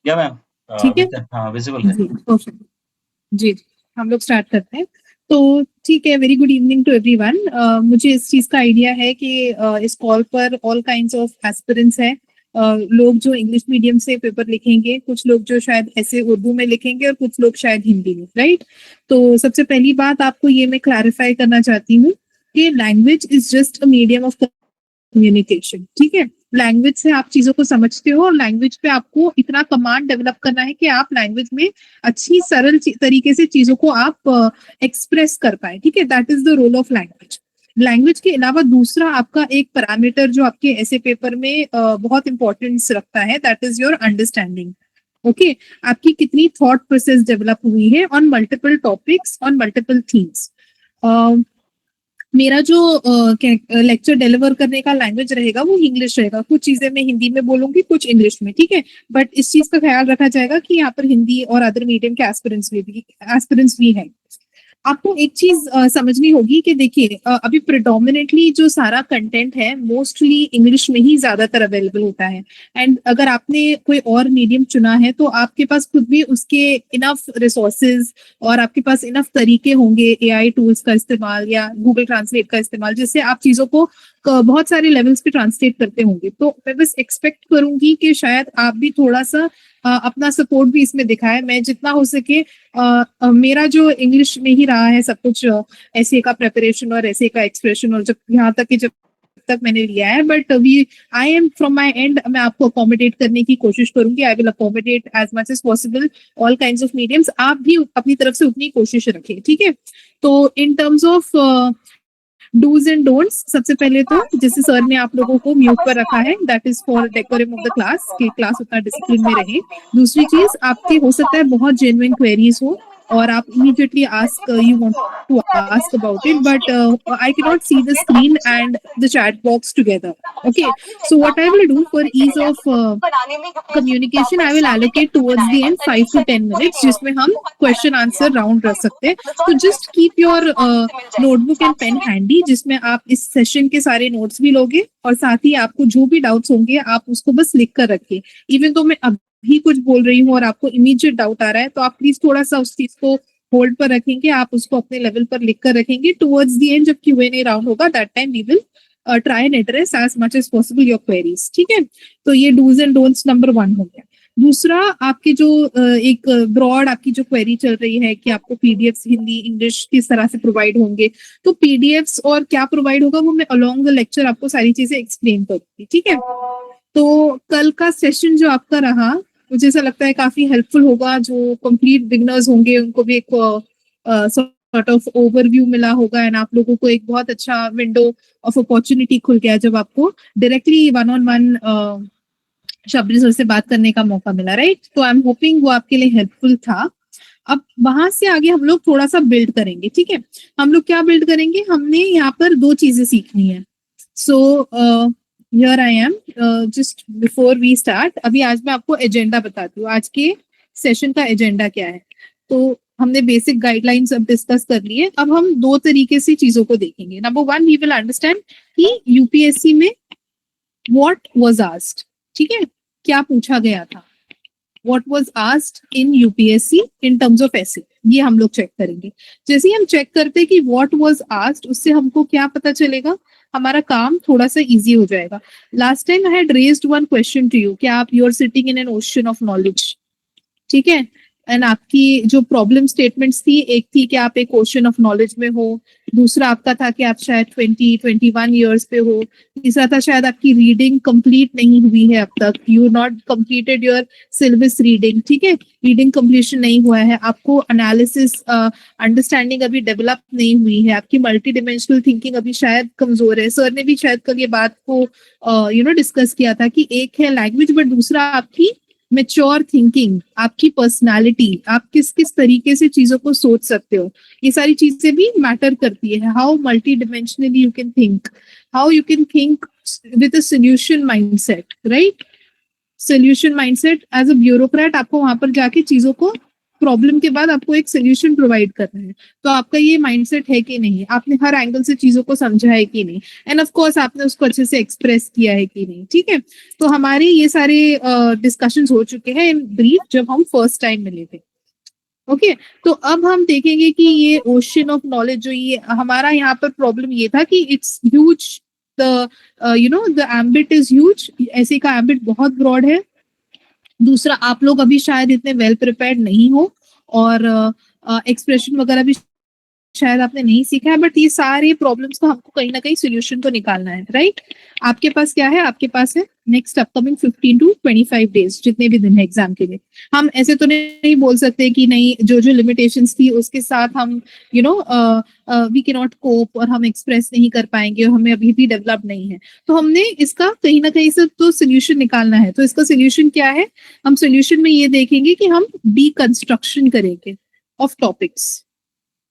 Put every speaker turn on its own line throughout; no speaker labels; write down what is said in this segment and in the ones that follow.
या मैम
ठीक है
हाँ विजिबल है।
जी, परफेक्ट। जी जी, हम लोग स्टार्ट करते हैं। तो ठीक है, very good evening to everyone. मुझे इस चीज का आइडिया है कि इस कॉल पर ऑल काइंड्स ऑफ एस्पिरेंट्स हैं। लोग जो इंग्लिश मीडियम से पेपर लिखेंगे, कुछ लोग जो शायद ऐसे उर्दू में लिखेंगे और कुछ लोग शायद हिंदी में, राइट। तो सबसे पहली बात आपको ये मैं क्लैरिफाई करना चाहती हूँ कि language is just a medium of communication. ठीक है, लैंग्वेज से आप चीजों को समझते हो और लैंग्वेज पे आपको इतना कमांड डेवलप करना है कि आप लैंग्वेज में अच्छी सरल तरीके से चीजों को आप एक्सप्रेस कर पाए। ठीक है, that is the role of language. Language के अलावा दूसरा आपका एक पैरामीटर जो आपके ऐसे पेपर में बहुत इंपॉर्टेंस रखता है, that is your understanding. Okay, आपकी कितनी थॉट प्रोसेस डेवलप हुई है on multiple topics, on multiple themes. मेरा जो लेक्चर डिलीवर करने का लैंग्वेज रहेगा वो इंग्लिश रहेगा। कुछ चीजें मैं हिंदी में बोलूंगी, कुछ इंग्लिश में। ठीक है, बट इस चीज का ख्याल रखा जाएगा कि यहाँ पर हिंदी और अदर मीडियम के एस्पिरेंट्स भी हैं। आपको एक चीज समझनी होगी कि देखिए अभी प्रिडोमिनेटली जो सारा कंटेंट है मोस्टली इंग्लिश में ही ज्यादातर अवेलेबल होता है। एंड अगर आपने कोई और मीडियम चुना है तो आपके पास खुद भी उसके इनफ रिसोर्सेज और आपके पास इनफ तरीके होंगे एआई टूल्स का इस्तेमाल या गूगल ट्रांसलेट का इस्तेमाल, जिससे आप चीजों को बहुत सारे लेवल्स पे ट्रांसलेट करते होंगे। तो मैं बस एक्सपेक्ट करूंगी कि शायद आप भी थोड़ा सा अपना सपोर्ट भी इसमें दिखाए। मैं जितना हो सके मेरा जो इंग्लिश में ही रहा है सब कुछ, ऐसे का प्रेपरेशन और ऐसे का एक्सप्रेशन, और जब यहाँ तक कि जब तक मैंने लिया है, but we I am from my end मैं आपको अकोमोडेट करने की कोशिश करूंगी। I will accommodate as much as possible all kinds of mediums. आप भी अपनी तरफ से उतनी कोशिश रखें। ठीक है, तो in terms of dos and don'ts, सबसे पहले तो जैसे सर ने आप लोगों को म्यूट पर रखा है, that is for decorum of the class, कि क्लास उतना डिसिप्लिन में रहे। दूसरी चीज, आपके हो सकता है बहुत जेन्युइन क्वेरीज हो और आप immediately ask, you want to ask about it, but I cannot see the screen and the chat box together. Okay, so what I will do for ease of communication, I will allocate towards the end 5 to 10 minutes जिसमें हम question answer round रख सकते हैं। तो just keep your notebook and pen handy, जिसमें आप इस session के सारे नोट्स भी लोगे और साथ ही आपको जो भी डाउट्स होंगे आप उसको बस लिख कर रखिए। इवन तो मैं अभी कुछ बोल रही हूँ और आपको इमीडिएट डाउट आ रहा है तो आप प्लीज थोड़ा सा उस चीज को होल्ड पर रखेंगे, आप उसको अपने लेवल पर लिख कर रखेंगे। टुवर्ड्स द एंड जब Q&A राउंड होगा, that time we will try and address as much as possible your queries. ठीक है, तो ये डूज एंड डोंट्स नंबर 1 हो गया। दूसरा, आपके जो एक ब्रॉड आपकी जो क्वेरी चल रही है कि आपको पीडीएफ्स हिंदी इंग्लिश किस तरह से प्रोवाइड होंगे, तो पीडीएफ्स और क्या प्रोवाइड होगा वो मैं अलोंग द लेक्चर आपको सारी चीजें एक्सप्लेन करूंगी। ठीक है, तो कल का सेशन जो आपका रहा मुझे ऐसा लगता है काफी हेल्पफुल होगा। जो कंप्लीट बिगनर्स होंगे उनको भी एक सॉर्ट ऑफ ओवरव्यू मिला होगा एंड आप लोगों को एक बहुत अच्छा विंडो ऑफ अपॉर्चुनिटी खुल गया जब आपको डायरेक्टली 1-on-1 शबरी सर से बात करने का मौका मिला, राइट। तो आई एम होपिंग वो आपके लिए हेल्पफुल था। अब वहां से आगे हम लोग थोड़ा सा बिल्ड करेंगे। ठीक है, हम लोग क्या बिल्ड करेंगे, हमने यहाँ पर 2 चीजें सीखनी है। So here I am, just before we start, अभी आज मैं आपको एजेंडा बताती हूँ, आज के सेशन का एजेंडा क्या है। तो हमने बेसिक गाइडलाइंस अब डिस्कस कर लिए, अब हम 2 तरीके से चीजों को देखेंगे। नंबर 1, वी विल अंडरस्टैंड कि यूपीएससी में व्हाट वाज आस्क्ड। ठीक है, क्या पूछा गया था, what was asked in UPSC in terms of ऐसे, ये हम लोग चेक करेंगे। जैसे ही हम चेक करते हैं कि व्हाट वाज आस्क्ड, उससे हमको क्या पता चलेगा, हमारा काम थोड़ा सा इजी हो जाएगा। Last time I had raised one question to you कि आप you are sitting in an ocean of knowledge. ठीक है, एंड आपकी जो प्रॉब्लम स्टेटमेंट्स थी, एक थी कि आप एक ओशन ऑफ नॉलेज में हो, दूसरा आपका था कि आप शायद 20-21 ईयर्स पे हो, तीसरा था शायद आपकी रीडिंग कंप्लीट नहीं हुई है अब तक, you not completed your syllabus reading. ठीक है, रीडिंग कंप्लीशन नहीं हुआ है, आपको एनालिसिस अंडरस्टैंडिंग अभी डेवलप नहीं हुई है, आपकी मल्टी डिमेंशनल थिंकिंग अभी शायद कमजोर है। सर ने भी शायद कल ये बात को डिस्कस किया था कि एक है लैंग्वेज बट दूसरा आपकी मेच्योर थिंकिंग, आपकी पर्सनालिटी, आप किस किस तरीके से चीजों को सोच सकते हो, ये सारी चीजें भी मैटर करती है। How multidimensionally you can think, how you can think with a solution mindset, right. Solution mindset as a bureaucrat, आपको वहां पर जाके चीजों को प्रॉब्लम के बाद आपको एक सोल्यूशन प्रोवाइड करना है। तो आपका ये माइंडसेट है कि नहीं, आपने हर एंगल से चीजों को समझा है कि नहीं, एंड ऑफ कोर्स आपने उसको अच्छे से एक्सप्रेस किया है कि नहीं। ठीक है, तो हमारे ये सारे डिस्कशंस हो चुके हैं इन ब्रीफ जब हम फर्स्ट टाइम मिले थे। ओके, तो अब हम देखेंगे कि ये ओशन ऑफ नॉलेज जो ये हमारा यहाँ पर प्रॉब्लम ये था कि it's huge, the the ambit is huge, ऐसे का एम्बिट बहुत ब्रॉड है। दूसरा, आप लोग अभी शायद इतने वेल प्रिपेयर्ड नहीं हो, और एक्सप्रेशन वगैरह भी शायद आपने नहीं सीखा है, बट ये सारे प्रॉब्लम्स को हमको कहीं ना कहीं सोल्यूशन तो निकालना है, राइट? आपके पास क्या है? आपके पास है नेक्स्ट अपकमिंग 15 to 25 डेज, जितने भी दिन है एग्जाम के लिए। हम ऐसे तो नहीं बोल सकते कि नहीं, जो जो लिमिटेशंस थी उसके साथ हम वी कैन नॉट कोप और हम एक्सप्रेस नहीं कर पाएंगे और हमें अभी भी डेवलप नहीं है। तो हमने इसका कहीं ना कहीं से तो सोल्यूशन निकालना है। तो इसका सोल्यूशन क्या है? हम सोल्यूशन में ये देखेंगे कि हम डीकंस्ट्रक्शन करेंगे of topics.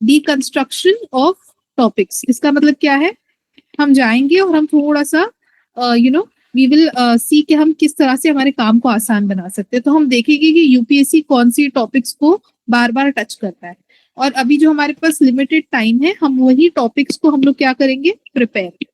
Deconstruction of topics, इसका मतलब क्या है? हम जाएंगे और हम थोड़ा सा वी विल सी कि हम किस तरह से हमारे काम को आसान बना सकते हैं। तो हम देखेंगे कि यूपीएससी कौन सी टॉपिक्स को बार बार टच करता है, और अभी जो हमारे पास लिमिटेड टाइम है, हम वही टॉपिक्स को हम लोग क्या करेंगे? प्रिपेयर।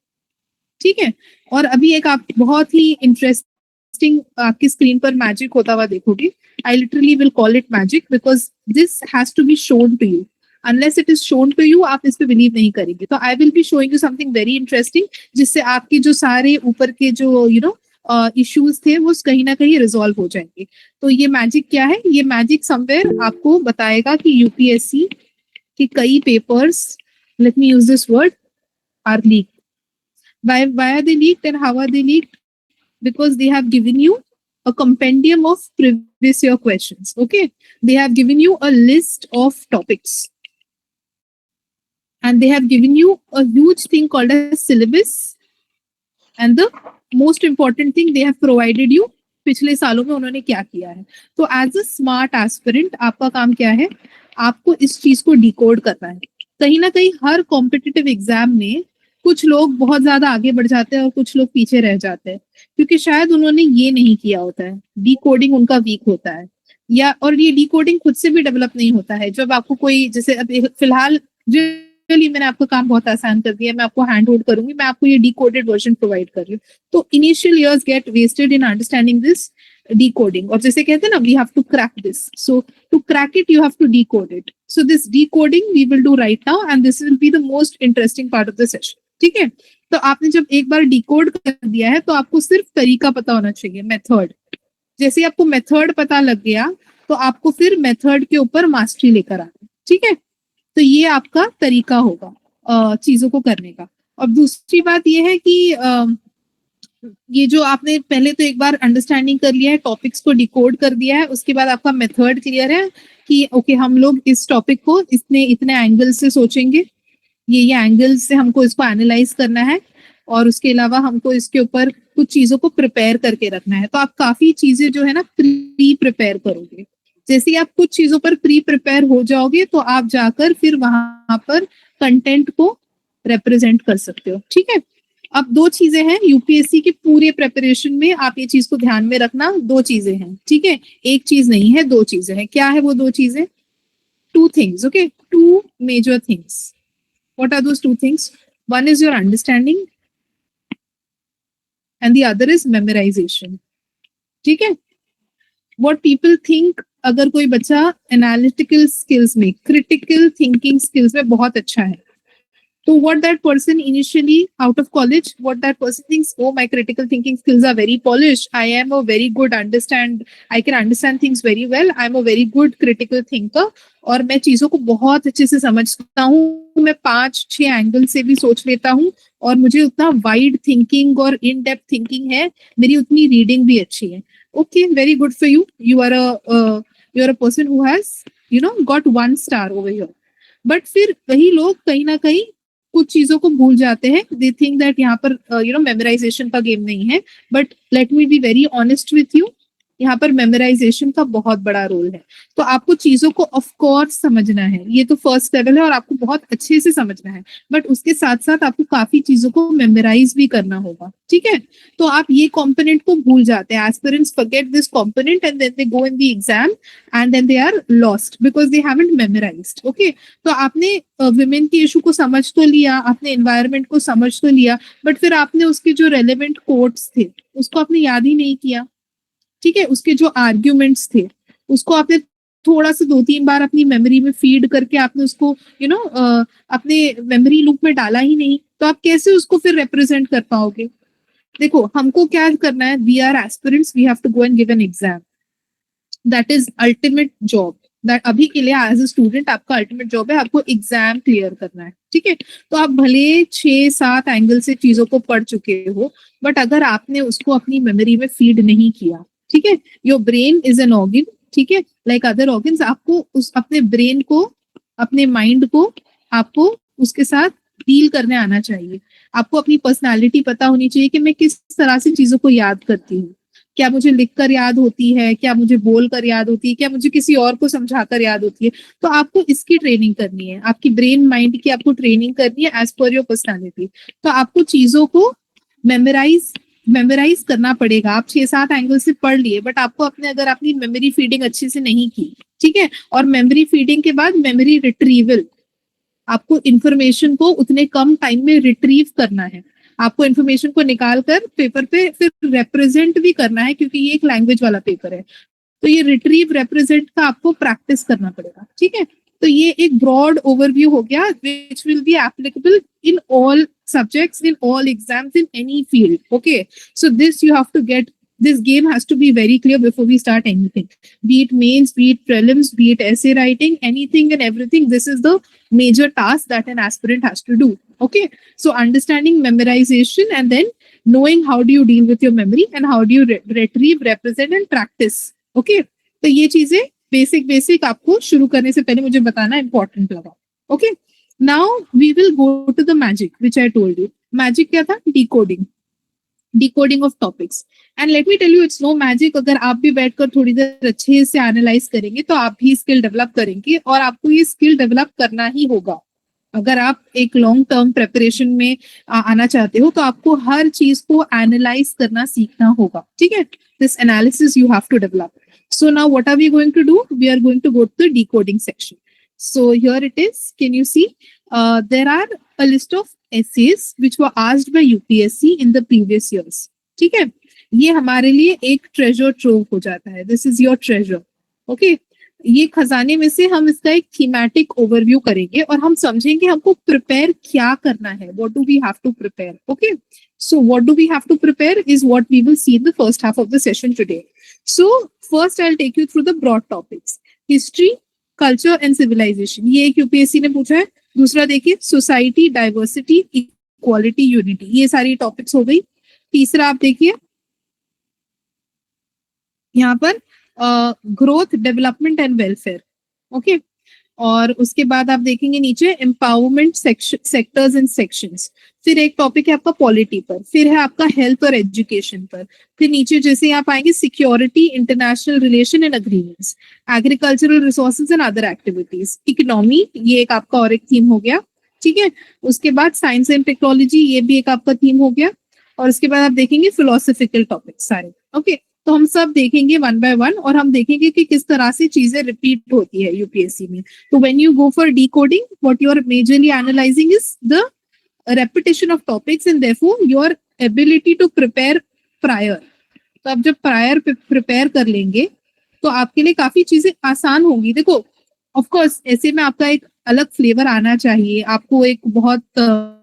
ठीक है, और अभी एक आप बहुत ही इंटरेस्टिंग आपकी स्क्रीन पर मैजिक होता हुआ देखोगे। I literally will call it magic because this has to be shown to you. Unless it is shown to you, आप इस पे बिलीव नहीं करेंगे। तो I will be showing you something very interesting, जिससे आपके जो सारे ऊपर के जो इश्यूज थे वो कहीं ना कहीं रिजॉल्व हो जाएंगे। तो ये मैजिक क्या है? ये मैजिक समवेयर आपको बताएगा कि यूपीएससी के कई papers, let me use this word, are leak. Why are they leaked and how are they leaked? Because they have given you a compendium of previous year questions. Okay, they have given you a list of topics, and they have given you a huge thing called as syllabus, and the most important thing, they have provided you पिछले सालों में उन्होंने क्या किया है। तो as a smart aspirant आपका काम क्या है? आपको इस चीज को डिकोड करना है। कहीं ना कहीं हर कॉम्पिटिटिव एग्जाम में कुछ लोग बहुत ज्यादा आगे बढ़ जाते हैं और कुछ लोग पीछे रह जाते हैं, क्योंकि शायद उन्होंने ये नहीं किया होता है। डिकोडिंग उनका वीक होता है, या और ये डिकोडिंग खुद से भी डेवलप नहीं होता है। जब आपको कोई, जैसे अभी फिलहाल चलिए मैंने आपका काम बहुत आसान कर दिया, मैं आपको हैंड होल्ड करूंगी, मैं आपको ये डिकोडेड वर्जन प्रोवाइड कर रही हूँ। तो initial years get wasted in understanding this decoding, और जैसे कहते हैं ना, we have to crack this, so to crack it you have to decode it. So this decoding we will do right now, and this will be the most interesting part of the session. ठीक है, तो आपने जब एक बार decode कर दिया है तो आपको सिर्फ तरीका पता होना चाहिए, मेथड। जैसे आपको मेथड पता लग गया तो आपको फिर मेथड के ऊपर मास्टरी लेकर आना। ठीक है, तो ये आपका तरीका होगा चीजों को करने का। और दूसरी बात ये है कि ये जो आपने पहले तो एक बार अंडरस्टैंडिंग कर लिया है, टॉपिक्स को डिकोड कर दिया है, उसके बाद आपका मेथड क्लियर है कि ओके हम लोग इस टॉपिक को इतने एंगल से सोचेंगे, ये एंगल से हमको इसको एनालाइज करना है, और उसके अलावा हमको इसके ऊपर कुछ चीजों को प्रिपेयर करके रखना है। तो आप काफी चीजें जो है ना प्री प्रिपेयर करोगे। जैसे आप कुछ चीजों पर प्री प्रिपेयर हो जाओगे तो आप जाकर फिर वहां पर कंटेंट को रिप्रेजेंट कर सकते हो। ठीक है, अब दो चीजें हैं यूपीएससी के पूरे प्रिपरेशन में, आप ये चीज को ध्यान में रखना। दो चीजें हैं, ठीक है, एक चीज नहीं है, दो चीजें हैं। क्या है वो दो चीजें? Two things, okay, two major things. What are those two things? One is your understanding and the other is memorization. ठीक है, what people think, अगर कोई बच्चा एनालिटिकल स्किल्स में, क्रिटिकल थिंकिंग स्किल्स में बहुत अच्छा है, तो what that person initially out of college, what that person thinks, oh my critical thinking skills are very polished, I am a very good I can understand things very well, I am a very good critical thinker, और मैं चीजों को बहुत अच्छे से समझता हूँ, मैं 5-6 एंगल से भी सोच लेता हूँ, और मुझे उतना वाइड थिंकिंग और इन डेप्थ थिंकिंग है, मेरी उतनी रीडिंग भी अच्छी है। Okay, very good for you, you are a person who has got 1 star over here. But फिर वही लोग कहीं ना कहीं कुछ चीजों को भूल जाते हैं। दे थिंक दैट यहाँ पर मेमोराइजेशन का गेम नहीं है। But let me be very honest with you, यहाँ पर मेमोराइजेशन का बहुत बड़ा रोल है। तो आपको चीजों को ऑफ कोर्स समझना है, ये तो फर्स्ट लेवल है और आपको बहुत अच्छे से समझना है, बट उसके साथ साथ आपको काफी चीजों को मेमोराइज भी करना होगा, ठीक है। तो आप ये कंपोनेंट को भूल जाते हैं, aspirants forget this component and then they go in the exam and then they are lost because they haven't memorized. Okay, तो आपने विमेन के इशू को समझ तो लिया, आपने एनवायरनमेंट को समझ तो लिया, बट फिर आपने उसके जो रेलेवेंट कोट्स थे उसको आपने याद ही नहीं किया, ठीक है। उसके जो आर्ग्यूमेंट्स थे उसको आपने थोड़ा सा 2-3 बार अपनी मेमोरी में फीड करके आपने उसको अपने मेमोरी लूप में डाला ही नहीं, तो आप कैसे उसको फिर रिप्रेजेंट कर पाओगे। देखो हमको क्या करना है, we are aspirants, we have to go and give an exam, that is ultimate job. That अभी के लिए एज ए स्टूडेंट आपका अल्टीमेट जॉब है, आपको एग्जाम क्लियर करना है, ठीक है। तो आप भले 6-7 एंगल से चीजों को पढ़ चुके हो, बट अगर आपने उसको अपनी मेमोरी में फीड नहीं किया, ठीक है, your brain is an organ, ठीक है, लाइक अदर ऑर्गन्स, आपको उस अपने ब्रेन को, अपने माइंड को, आपको उसके साथ डील करने आना चाहिए। आपको अपनी पर्सनालिटी पता होनी चाहिए कि मैं किस तरह से चीजों को याद करती हूँ, क्या मुझे लिख कर याद होती है, क्या मुझे बोल कर याद होती है, क्या मुझे किसी और को समझाकर याद होती है। तो आपको इसकी ट्रेनिंग करनी है, आपकी ब्रेन माइंड की आपको ट्रेनिंग करनी है एज पर योर पर्सनालिटी। तो आपको चीजों को मेमोराइज करना पड़ेगा। आप 6-7 एंगल से पढ़ लिए, बट आपको अगर अपनी मेमोरी फीडिंग अच्छे से नहीं की, ठीक है, और मेमोरी फीडिंग के बाद मेमोरी रिट्रीवल, आपको इंफॉर्मेशन को उतने कम टाइम में रिट्रीव करना है, आपको इंफॉर्मेशन को निकाल कर पेपर पे फिर रिप्रेजेंट भी करना है, क्योंकि ये एक लैंग्वेज वाला पेपर है। तो ये रिट्रीव रिप्रेजेंट का आपको प्रैक्टिस करना पड़ेगा, ठीक है। तो ये एक ब्रॉड ओवरव्यू हो गया which will be applicable in all subjects, in all exams, in any field. Okay, so this you have to get, this game has to be very clear before we start anything, be it mains, be it prelims, be it essay writing, anything and everything. This is the major task that an aspirant has to do. Okay, so understanding memorization and then knowing how do you deal with your memory and how do you retrieve, represent and practice. Okay, तो ये चीजें basic आपको शुरू करने से पहले मुझे बताना इंपॉर्टेंट लगा। Okay, now we will go to the magic which I told you. Magic क्या था? Decoding of topics. And let me tell you, it's no magic. अगर आप भी बैठकर थोड़ी देर अच्छे से एनालाइज करेंगे तो आप भी स्किल डेवलप करेंगे, और आपको ये स्किल डेवलप करना ही होगा। अगर आप एक लॉन्ग टर्म प्रिपरेशन में आना चाहते हो तो आपको हर चीज को एनालाइज करना सीखना होगा, ठीक है। This analysis you have to develop. So now what are we going to do? We are going to go to the decoding section. So here it is. Can you see? There are a list of essays which were asked by UPSC in the previous years. ठीक है, ये हमारे लिए एक treasure trove हो जाता है. This is your treasure. Okay. ये खजाने में से हम इसका एक थीमेटिक ओवरव्यू करेंगे और हम समझेंगे हमको प्रिपेयर क्या करना है. What do we have to prepare? Okay. So what do we have to prepare is what we will see in the first half of the session today. So first I'll take you through the broad topics. History, culture and civilization. ये एक UPSC ने पूछा है. दूसरा देखिए society, diversity, equality, unity. ये सारी topics हो गई. तीसरा आप देखिए यहाँ पर growth, development and welfare. Okay, और उसके बाद आप देखेंगे नीचे एम्पावरमेंट सेक्टर्स एंड सेक्शंस. फिर एक टॉपिक है आपका पॉलिटी पर, फिर है आपका हेल्थ और एजुकेशन पर, फिर नीचे जैसे यहाँ पाएंगे security, international relation and agreements, agricultural resources and other activities, economy, ये एक आपका और एक थीम हो गया. ठीक है, उसके बाद साइंस एंड टेक्नोलॉजी, ये भी एक आपका थीम हो गया. और उसके बाद आप देखेंगे फिलोसफिकल टॉपिक सारे. ओके, तो हम सब देखेंगे वन बाय वन और हम देखेंगे कि किस तरह से चीजें रिपीट होती है यूपीएससी में. तो when you go for decoding, what you are majorly analysing is the repetition of topics and therefore your ability to prepare prior. तो आप जब prior prepare कर लेंगे तो आपके लिए काफी चीजें आसान होंगी. देखो of course ऐसे में आपका एक अलग फ्लेवर आना चाहिए. आपको एक बहुत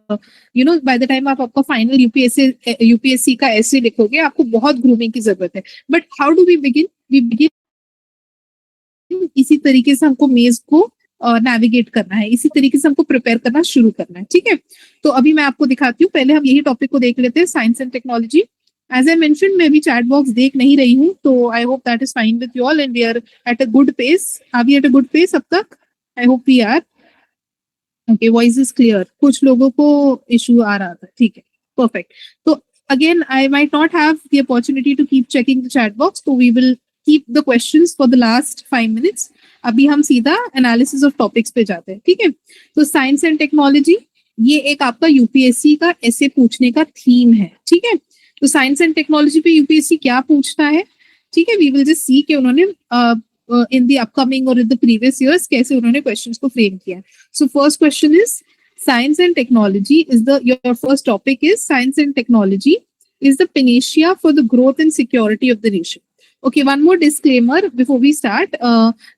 बाय द टाइम आप आपका फाइनल यूपीएससी का ऐसे लिखोगे आपको बहुत ग्रूमिंग की जरूरत है. But how do we begin? इसी तरीके से हमको मेज को नेविगेट करना है, इसी तरीके से हमको प्रिपेयर करना शुरू करना है. ठीक है, तो अभी मैं आपको दिखाती हूँ. पहले हम यही टॉपिक को देख लेते हैं, science and technology. As I mention, मैं भी चैट बॉक्स देख नहीं रही हूँ, तो I hope that is fine with you all and we are at a good pace. Are we at a good pace अब तक? I hope we are. Okay, voice is clear. कुछ लोगों को इशू आ रहा था. ठीक है, परफेक्ट. तो again I might not have the opportunity to keep checking the chat box, so we will keep the questions for the last 5 minutes. अभी हम सीधा एनालिसिस ऑफ टॉपिक्स पे जाते हैं, ठीक है। तो साइंस एंड टेक्नोलॉजी, ये एक आपका यूपीएससी का ऐसे पूछने का थीम है, ठीक है। तो साइंस एंड टेक्नोलॉजी पे यूपीएससी क्या पूछता है, ठीक है। वी विल जस्ट सी कि उन्होंने इन द अपकमिंग और इन द प्रीवियस ईयर्स कैसे उन्होंने क्वेश्चंस को फ्रेम किया। So first question is science and technology is your first topic is science and technology is the panacea for the growth and security of the nation. Okay, one more disclaimer before we start.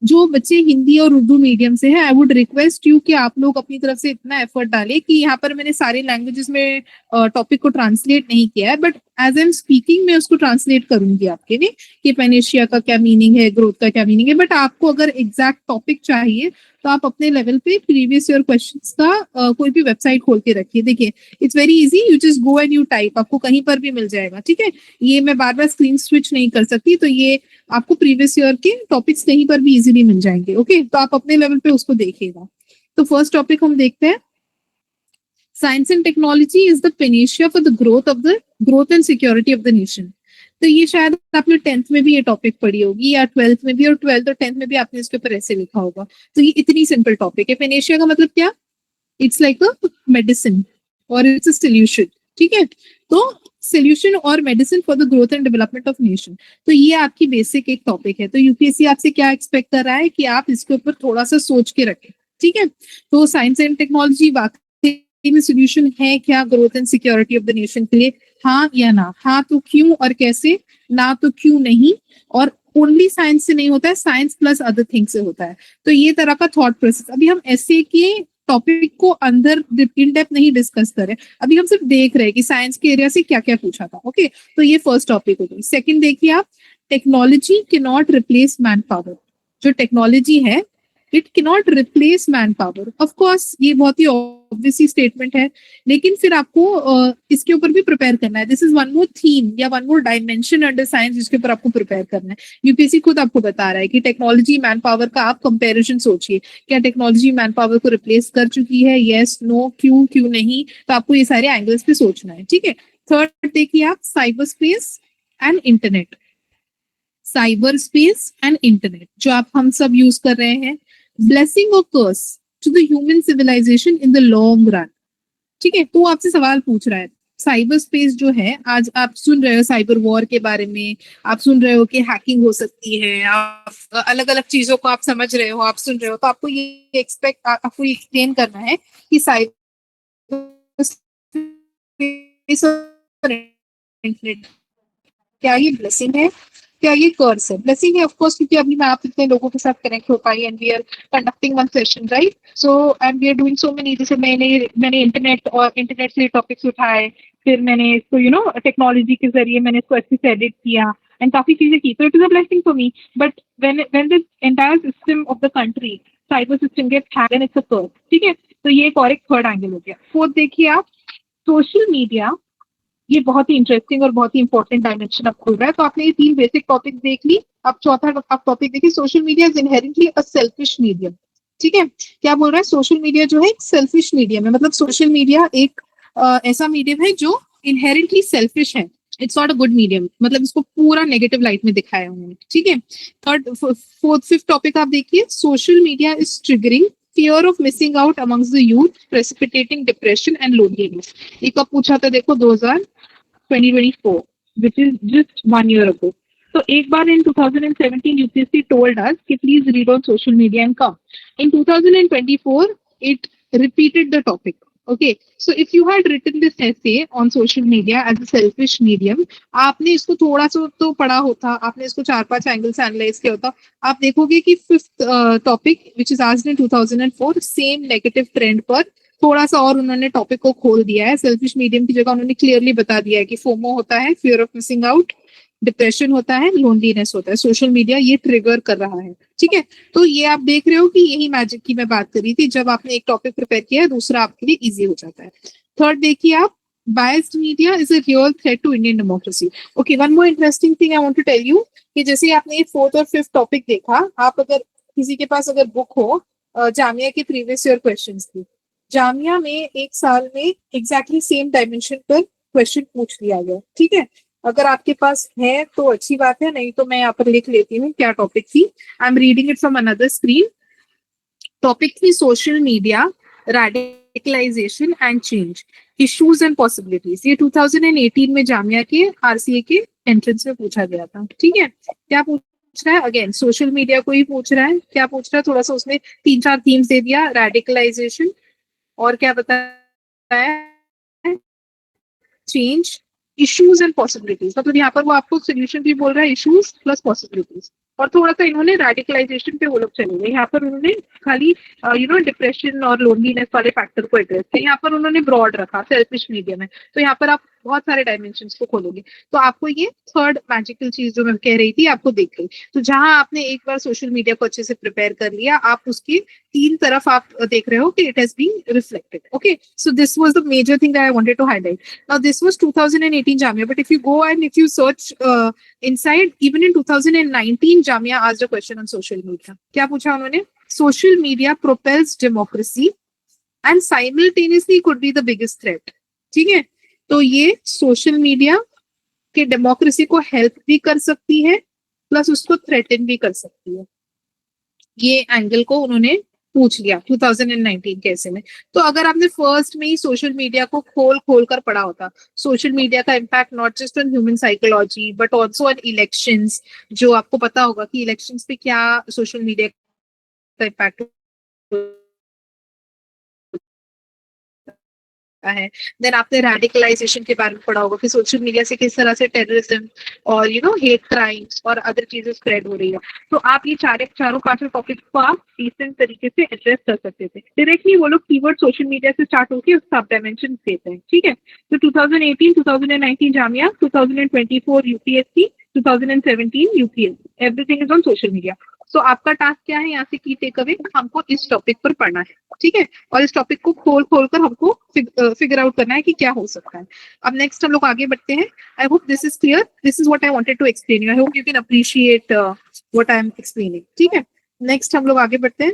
जो बच्चे हिंदी और Urdu medium से हैं, I would request you कि आप लोग अपनी तरफ से इतना एफर्ट डालें कि यहाँ पर मैंने सारे लैंग्वेजेस में टॉपिक को ट्रांसलेट नहीं किया है, but as I am speaking मैं उसको ट्रांसलेट करूंगी आपके लिए कि पेनेशिया का क्या मीनिंग है, ग्रोथ का क्या मीनिंग है। बट आपको अगर एग्जैक्ट टॉपिक चाहिए तो आप अपने लेवल पे प्रीवियस ईयर क्वेश्चंस का कोई भी वेबसाइट खोल के रखिए। देखिए, it's very easy, you just go and you type, आपको कहीं पर भी मिल जाएगा, ठीक है। ये मैं बार बार स्क्रीन स्विच नहीं कर सकती, तो ये आपको प्रीवियस ईयर के टॉपिक्स कहीं पर भी इजीली मिल जाएंगे। ओके, तो आप अपने लेवल पे उसको देखिएगा। तो फर्स्ट टॉपिक हम देखते हैं, science and technology is the Panacea for the growth and security of the nation. तो ये शायद आपने 10th में भी ये टॉपिक पढ़ी होगी या 12th में भी, और 12th और 10th में भी आपने इसके ऊपर ऐसे लिखा होगा। तो ये इतनी सिंपल टॉपिक है। पेनेशिया का मतलब क्या, इट्स लाइक अ मेडिसिन और इट्स अ सोल्यूशन, ठीक है। तो सोल्यूशन और medicine for the growth and development of nation. तो ये आपकी बेसिक एक टॉपिक है। तो यूपीएससी आपसे क्या एक्सपेक्ट कर रहा है कि आप इसके ऊपर थोड़ा सा सोच के रखें, ठीक है। तो साइंस एंड टेक्नोलॉजी वाकई में सोल्यूशन है क्या growth and security of the nation के लिए, हाँ या ना? हाँ तो क्यों और कैसे, ना तो क्यों नहीं। और ओनली साइंस से नहीं होता है, साइंस प्लस अदर थिंग्स से होता है। तो ये तरह का थॉट प्रोसेस। अभी हम ऐसे के टॉपिक को अंदर इन डेप्थ नहीं डिस्कस करें, अभी हम सिर्फ देख रहे हैं कि साइंस के एरिया से क्या क्या पूछा था। ओके, तो ये फर्स्ट टॉपिक हो गई। सेकंड देखिए आप, technology can not replace man power. जो टेक्नोलॉजी है, it can not replace man power. Of course ये बहुत ही ऑब्वियस स्टेटमेंट है, लेकिन फिर आपको इसके ऊपर भी प्रिपेयर करना है। This is one more theme या one more dimension under science जिसके ऊपर आपको प्रिपेयर करना है। यूपीएससी खुद आपको बता रहा है कि टेक्नोलॉजी मैन पावर का आप कंपैरिजन सोचिए, क्या टेक्नोलॉजी मैन पावर को रिप्लेस कर चुकी है, यस नो, क्यों क्यों नहीं। तो आपको ये सारे एंगल्स पे सोचना है, ठीक है। थर्ड देखिए आप, cyber space and internet. Cyber space and internet जो आप हम सब यूज कर रहे हैं, ब्लेसिंग और curse to the human civilisation in the long run, ठीक है। तो आपसे सवाल पूछ रहा है, साइबर स्पेस जो है, आज आप सुन रहे हो साइबर वॉर के बारे में, आप सुन रहे हो कि हैकिंग हो सकती है, आप अलग अलग चीजों को आप समझ रहे हो, आप सुन रहे हो। तो आपको ये आपको एक्सप्लेन करना है कि साइबर स्पेस और इंटरनेट क्या ये ब्लेसिंग है, क्या ये कर्स है। ब्लेसिंग है ऑफ कोर्स, क्योंकि अभी मैं आप इतने लोगों के साथ कनेक्ट हो पाई and we are conducting one session, right. So and we are doing so many, जैसे मैंने इंटरनेट से टॉपिक्स उठाए, फिर मैंने इसको टेक्नोलॉजी के जरिए मैंने इसको अच्छे से एडिट किया एंड काफी चीजें की। तो it is a blessing for me, but when this entire system of the country, cyber system gets hacked and it's a curse, ठीक है। तो ये एक और एक थर्ड एंगल हो गया। फोर्थ देखिए आप, सोशल मीडिया। ये बहुत ही इंटरेस्टिंग और बहुत ही इंपॉर्टेंट डायमेंशन अब खुल रहा है। तो आपने ये 3 बेसिक टॉपिक देख ली। अब चौथा आप टॉपिक देखिए, social media is inherently a selfish medium, ठीक है। क्या बोल रहा है, सोशल मीडिया जो है एक सेल्फिश मीडियम है। मतलब सोशल मीडिया एक ऐसा मीडियम है जो इनहेरेंटली सेल्फिश है। It's not a good medium, मतलब इसको पूरा नेगेटिव लाइट में दिखाया उन्होंने, ठीक है। थर्ड फोर्थ फिफ्थ टॉपिक आप देखिए, social media is triggering fear of missing out amongst the youth, precipitating depression and loneliness. ये कब पूछा था देखो, 2024, which is just 1 year ago. So एक बार in 2017 UPSC told us कि please read on social media and come. In 2024 it repeated the topic. Okay, so if you had written this essay on social media as a selfish medium, आपने इसको थोड़ा सा तो पढ़ा होता, आपने इसको 4-5 एंगल से एनालाइज किया होता, आप देखोगे कि fifth topic which is asked in 2004 same negative trend पर थोड़ा सा और उन्होंने टॉपिक को खोल दिया है। सेल्फिश मीडियम की जगह उन्होंने क्लियरली बता दिया है कि फोमो होता है, fear of missing out, depression होता है, लोनलीनेस होता है। सोशल मीडिया ये ट्रिगर कर रहा है, ठीक है। तो ये आप देख रहे हो कि यही मैजिक की मैं बात कर रही थी, जब आपने एक टॉपिक प्रिपेयर किया है दूसरा आपके लिए इजी हो जाता है। थर्ड देखिए आप, biased media is a real threat to Indian democracy. Okay, one more interesting thing I want to tell you कि जैसे आपने ये फोर्थ और फिफ्थ टॉपिक देखा, आप अगर किसी के पास अगर बुक हो जामिया के प्रीवियस ईयर क्वेश्चंस की, जामिया में एक साल में एग्जैक्टली सेम डायमेंशन पर क्वेश्चन पूछ लिया गया, ठीक है। अगर आपके पास है तो अच्छी बात है, नहीं तो मैं यहाँ पर लिख लेती हूँ क्या टॉपिक थी। I am reading it from another screen. Topic थी social media, radicalisation and change, issues and possibilities. ये 2018 में जामिया के आरसीए के एंट्रेंस में पूछा गया था। ठीक है, क्या पूछ रहा है? अगेन सोशल मीडिया को ही पूछ रहा है। क्या पूछ रहा है? थोड़ा सा उसने 3-4 थीम्स दे दिया, रेडिकलाइजेशन और क्या बताया, चेंज, इश्यूज एंड पॉसिबिलिटीज। मतलब यहाँ पर वो आपको सोल्यूशन भी बोल रहा है, इश्यूज प्लस पॉसिबिलिटीज। और थोड़ा सा इन्होंने रेडिकलाइजेशन पे वो लोग चले गए। यहाँ पर उन्होंने खाली डिप्रेशन और लोनलीनेस वाले फैक्टर को एड्रेस किया। यहाँ पर उन्होंने ब्रॉड रखा सेल्फिश मीडिया में। तो यहाँ पर आप बहुत सारे डायमेंशन को खोलोगे तो आपको ये थर्ड मैजिकल चीज जो मैं कह रही थी आपको दिख गई। तो जहां आपने एक बार सोशल मीडिया को अच्छे से प्रिपेयर कर लिया, आप उसकी तीन तरफ आप देख रहे हो कि it has been reflected. Okay, so this was the major thing that I wanted to highlight. Now this was 2018 Jamia, but if you go and if you search inside, even in 2019 Jamia asked a question on social media. क्या पूछा उन्होंने? Social media propels democracy and simultaneously could be the biggest threat. ठीक है, तो ये social media के democracy को help भी कर सकती है प्लस उसको थ्रेटन भी कर सकती है। ये एंगल को उन्होंने पूछ लिया 2019 के ऐसे में। तो अगर आपने फर्स्ट में ही सोशल मीडिया को खोल खोल कर पढ़ा होता, सोशल मीडिया का impact not just on human psychology but also on elections, जो आपको पता होगा कि इलेक्शंस पे क्या सोशल मीडिया का इम्पैक्ट है। देन आपने रेडिकलाइजेशन के बारे में पढ़ा होगा कि सोशल मीडिया से किस तरह से टेररिज्म और हेट क्राइम्स और अदर चीजें स्प्रेड हो रही है। तो आप ये चारों पांचों टॉपिक को आप डिसेंट तरीके से एड्रेस कर सकते थे। डायरेक्टली वो लोग कीवर्ड सोशल मीडिया से स्टार्ट होकर उसका सब डायमेंशन देते हैं। ठीक है, तो 2018 2019 Jamia, 2024 UPSC, 2017 UPSC, everything is on social media. So आपका टास्क क्या है यहाँ से की टेक अवे? हमको इस टॉपिक पर पढ़ना है। ठीक है, और इस टॉपिक को खोल खोल कर हमको फिगर आउट करना है कि क्या हो सकता है। अब नेक्स्ट हम लोग आगे बढ़ते हैं। I hope this is clear. This is what I wanted to explain you. I hope you can appreciate what I am explaining. ठीक है, नेक्स्ट हम लोग आगे बढ़ते हैं।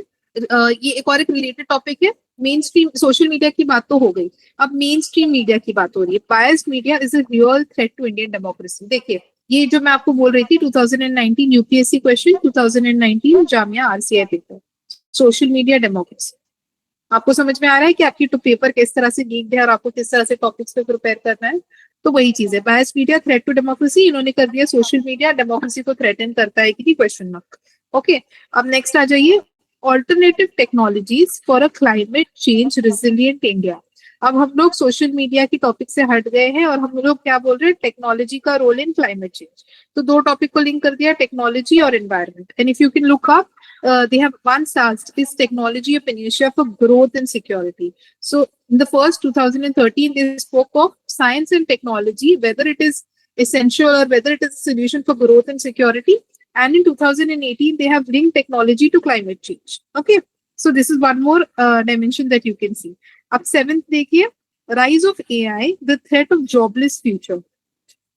ये एक रिलेटेड टॉपिक है। मेन स्ट्रीम सोशल मीडिया की बात तो हो गई, अब मेन स्ट्रीम मीडिया की बात हो रही है। Biased media is a real threat to Indian democracy. देखिए, ये जो मैं आपको बोल रही थी 2019 UPSC question, 2019 Jamia RCI paper, social media democracy. आपको समझ में आ रहा है कि आपकी तो पेपर किस तरह से लीक्ड है और आपको किस तरह से टॉपिक्स पे प्रिपेयर करना है। तो वही चीज है, बायस मीडिया थ्रेट टू डेमोक्रेसी। इन्होंने कर दिया सोशल मीडिया डेमोक्रेसी को थ्रेटन करता है कि क्वेश्चन मार्क। ओके, अब नेक्स्ट आ जाइए, alternative technologies for a climate change resilient India. अब हम लोग सोशल मीडिया की टॉपिक से हट गए हैं और हम लोग क्या बोल रहे हैं, टेक्नोलॉजी का रोल इन क्लाइमेट चेंज। तो दो टॉपिक को लिंक कर दिया, टेक्नोलॉजी और environment. And if you can look up, they have once asked, is technology a panacea for growth and security? So in the first 2013 they spoke of science and technology, whether it is essential or whether it is a solution for growth and security. And in 2018 they have linked technology to climate change. Okay, so this is one more dimension that you can see. Up seventh देखिए, rise of AI, the threat of jobless future.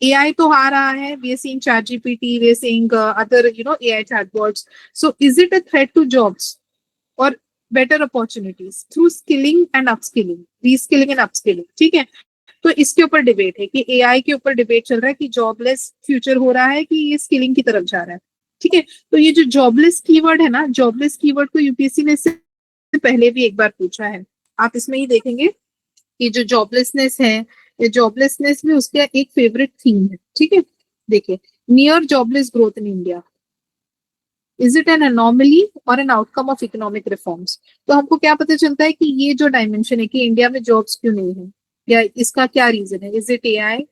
AI तो आ रहा है, we are seeing ChatGPT, we are seeing other AI chatbots. So is it a threat to jobs or better opportunities through skilling and upskilling, reskilling and upskilling? ठीक है, तो इसके ऊपर debate है कि AI के ऊपर डिबेट चल रहा है कि जॉबलेस फ्यूचर हो रहा है कि ये स्किलिंग की तरफ जा रहा है। ठीक है, तो ये जो जॉबलेस कीवर्ड है ना, जॉबलेस कीवर्ड को यूपीएससी ने इससे पहले भी एक बार पूछा है। आप इसमें ही देखेंगे कि जो जॉबलेसनेस है, ये जॉबलेसनेस में उसका एक फेवरेट थीम है। ठीक है, देखिए, near jobless growth in India, is it an anomaly और an outcome of economic reforms? तो हमको क्या पता चलता है कि ये जो डायमेंशन है कि इंडिया में जॉब्स क्यों नहीं है या इसका क्या रीजन है? Is it AI?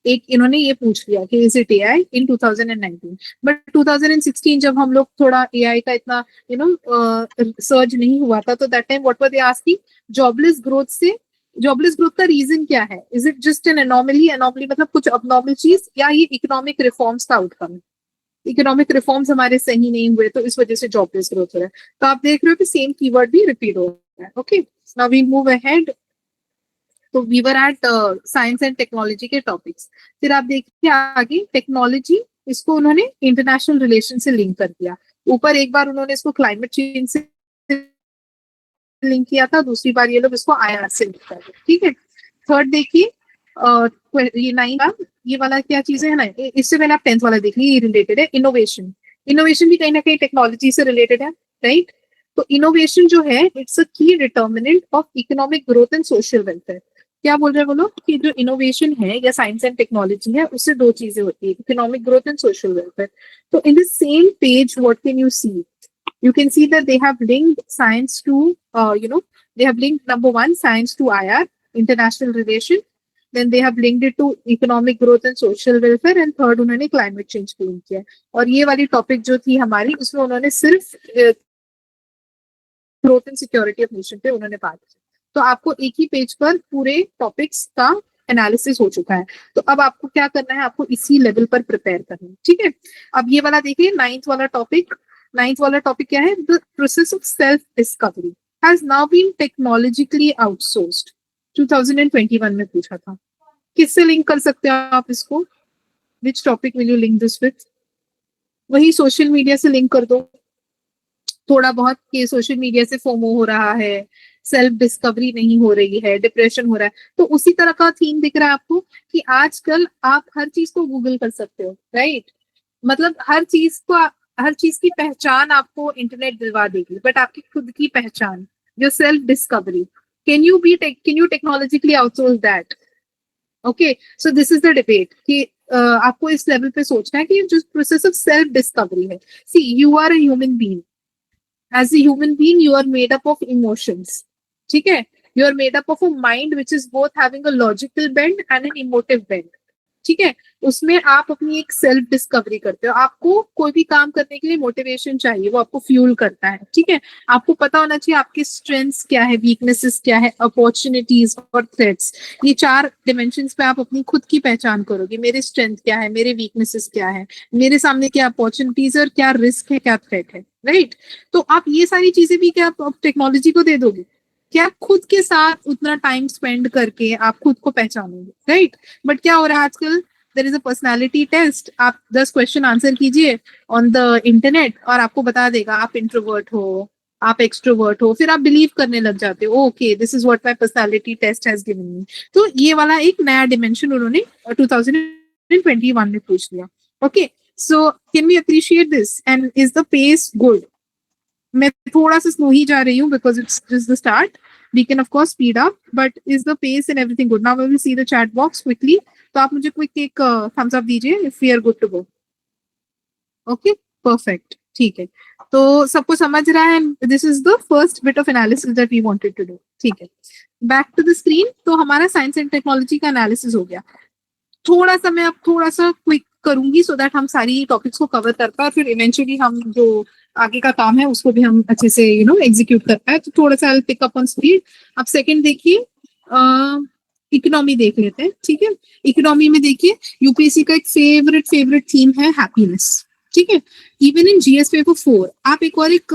एक इन्होंने ये पूछ लिया कि is it AI in 2019। But 2016 जब हम लोग थोड़ा एआई का इतना सर्च नहीं हुआ था, तो that time what were they asking, jobless growth से, जॉबलेस ग्रोथ का रीजन क्या है? Is it just an anomaly? Anomaly मतलब कुछ अबनॉर्मल चीज, या ये इकोनॉमिक रिफॉर्म्स का आउटकम है? इकोनॉमिक रिफॉर्म्स हमारे सही नहीं हुए तो इस वजह से जॉबलेस ग्रोथ हो रहा है। तो आप देख रहे हो कि सेम कीवर्ड भी रिपीट हो रहा है। Okay, now we move ahead. तो we were at science and technology के टॉपिक्स। फिर आप देखिए आगे, टेक्नोलॉजी, इसको उन्होंने इंटरनेशनल रिलेशन से लिंक कर दिया। ऊपर एक बार उन्होंने इसको क्लाइमेट चेंज से लिंक किया था, दूसरी बार ये लोग इसको आईआर से लिंक कर दिया। ठीक है, थर्ड देखिए, ये 9 का ये वाला क्या चीज है ना, इससे पहले आप 10th वाला देख लीजिए, ये रिलेटेड है इनोवेशन। इनोवेशन भी कहीं ना कहीं टेक्नोलॉजी से रिलेटेड है, राइट। तो इनोवेशन जो है इट्स अ की determinant of economic growth and social welfare. क्या बोल रहे हैं वो लोग कि जो इनोवेशन है या साइंस एंड टेक्नोलॉजी है उससे दो चीजें होती है, economic growth and social welfare. तो in the same page what can you see, you can see that they have linked science to they have linked number one science to IR, international relation, then they have linked it to economic growth and social welfare, and third उन्होंने climate change पे link किया। और ये वाली topic जो थी हमारी उसमें उन्होंने सिर्फ growth and security of nation पे उन्होंने बात की। तो आपको एक ही पेज पर पूरे टॉपिक्स का एनालिसिस हो चुका है। तो अब आपको क्या करना है, आपको इसी लेवल पर प्रिपेयर करना है, ठीक है। अब ये वाला देखिए नाइन्थ वाला टॉपिक क्या है, the process of self discovery has now been technologically outsourced. 2021 में पूछा था। किससे लिंक कर सकते हो आप इसको, which topic will you link this with? वही सोशल मीडिया से लिंक कर दो थोड़ा बहुत, कि सोशल मीडिया से फोमो हो रहा है, सेल्फ डिस्कवरी नहीं हो रही है, डिप्रेशन हो रहा है। तो उसी तरह का थीम दिख रहा है आपको कि आजकल आप हर चीज को गूगल कर सकते हो, राइट। मतलब हर चीज की पहचान आपको इंटरनेट दिलवा देगी, बट आपकी खुद की पहचान, जो self discovery, can you technologically outsource that? Okay, so this is the debate कि आपको इस लेवल पे सोचना है कि जो प्रोसेस ऑफ सेल्फ डिस्कवरी है, see you are a human being, as a human being you are made up of emotions, ठीक है। you are made up of a mind which is both having a logical bend and an emotive bend, ठीक है। उसमें आप अपनी एक self discovery करते हो। आपको कोई भी काम करने के लिए मोटिवेशन चाहिए, वो आपको फ्यूल करता है, ठीक है। आपको पता होना चाहिए आपके स्ट्रेंथ्स क्या है, वीकनेसेस क्या है, अपॉर्चुनिटीज और थ्रेट्स। ये 4 डिमेंशंस पे आप अपनी खुद की पहचान करोगे, मेरे स्ट्रेंथ क्या है, मेरे वीकनेसेस क्या है, मेरे सामने क्या अपॉर्चुनिटीज और क्या रिस्क है, क्या थ्रेट है, राइट। तो आप ये सारी चीजें भी क्या आप टेक्नोलॉजी को दे दोगे? क्या खुद के साथ उतना टाइम स्पेंड करके आप खुद को पहचानोगे, राइट। बट क्या हो रहा है आजकल, there is a personality test, आप 10 क्वेश्चन आंसर कीजिए ऑन द इंटरनेट और आपको बता देगा आप इंट्रोवर्ट हो, आप एक्सट्रोवर्ट हो, फिर आप बिलीव करने लग जाते हो, okay this is what my personality test has given me. तो ये वाला एक नया डिमेंशन उन्होंने 2021 में पूछ लिया। Okay, so can we appreciate this and is the pace good? मैं थोड़ा सा स्लो ही जा रही हूँ because it's just the start, we can of course speed up, but is the pace and everything good? Now we will see the chat box quickly. तो आप मुझे क्विक एक थम्स अप दीजिए if we are good to go. Okay, perfect, ठीक है। तो सबको समझ रहा है, this is the first bit of analysis that we wanted to do, ठीक है। Back to the screen. तो हमारा साइंस एंड टेक्नोलॉजी का एनालिसिस हो गया। थोड़ा सा मैं अब थोड़ा सा क्विक करूंगी सो दैट हम सारी टॉपिक्स को कवर कर पाए और फिर इवेंचुअली हम जो आगे का काम है उसको भी हम अच्छे से एग्जीक्यूट कर पाए। तो थोड़ा सा पिक अप ऑन स्पीड। अब सेकंड देखिए, इकोनॉमी देख लेते हैं, ठीक है। इकोनॉमी में देखिए यूपीएससी का एक फेवरेट थीम है हैप्पीनेस, ठीक है। इवन इन जीएस पेपर 4 आप एक और एक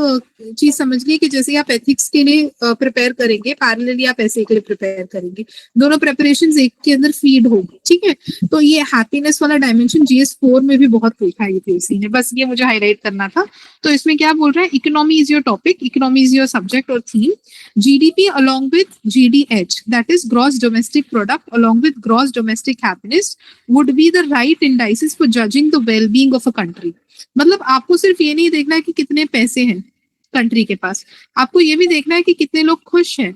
चीज समझिए कि जैसे आप एथिक्स के लिए प्रिपेयर करेंगे, पैरेलली आप ऐसे के लिए प्रिपेयर करेंगे, दोनों प्रिपरेशंस एक के अंदर फीड होगी, ठीक है। तो ये हैप्पीनेस वाला डायमेंशन जीएस 4 में भी बहुत पूछा है यूपीएससी ने, बस ये मुझे हाईलाइट करना था। तो इसमें क्या बोल रहा है, economy is your topic, economy is your subject और theme. GDP along with GDH, that is gross domestic product, along with gross domestic happiness would be the right indices for judging the well-being of a country। मतलब आपको सिर्फ ये नहीं देखना है कि कितने पैसे हैं कंट्री के पास, आपको ये भी देखना है कि कितने लोग खुश हैं,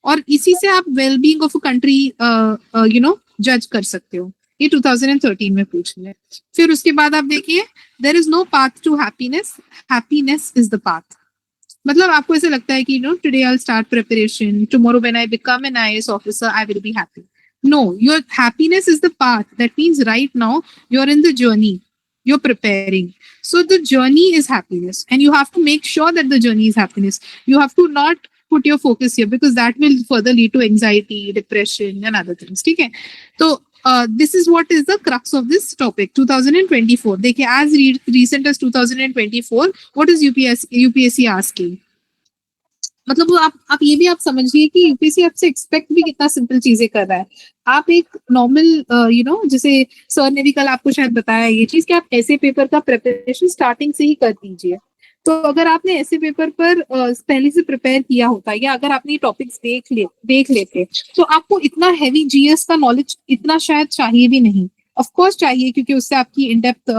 और इसी से आप वेलबींग ऑफ अ कंट्री जज कर सकते हो। ये 2013 में पूछ लिया। फिर उसके बाद आप देखिए, there is no path to happiness, happiness is the path. मतलब आपको ऐसे लगता है कि today I will start preparation, tomorrow when I become an IAS officer I will be happy. No, your happiness is the path. That means right now you're in the journey, you're preparing. So the journey is happiness, and you have to make sure that the journey is happiness. You have to not put your focus here because that will further lead to anxiety, depression, and other things. ठीक है? तो this is what is the crux of this topic. 2024. देखिए, as recent as 2024, what is UPSC asking? मतलब वो आप ये भी आप समझिए कि यूपीएससी आपसे एक्सपेक्ट भी कितना सिंपल चीजें कर रहा है। आप एक नॉर्मल जैसे सर ने भी कल आपको शायद बताया ये चीज कि आप ऐसे पेपर का प्रिपरेशन स्टार्टिंग से ही कर दीजिए। तो अगर आपने ऐसे पेपर पर पहले से प्रिपेयर किया होता या अगर आपने ये टॉपिक्स देख लेते तो आपको इतना हैवी जीएस का नॉलेज इतना शायद चाहिए भी नहीं। ऑफ कोर्स चाहिए क्योंकि उससे आपकी इन डेप्थ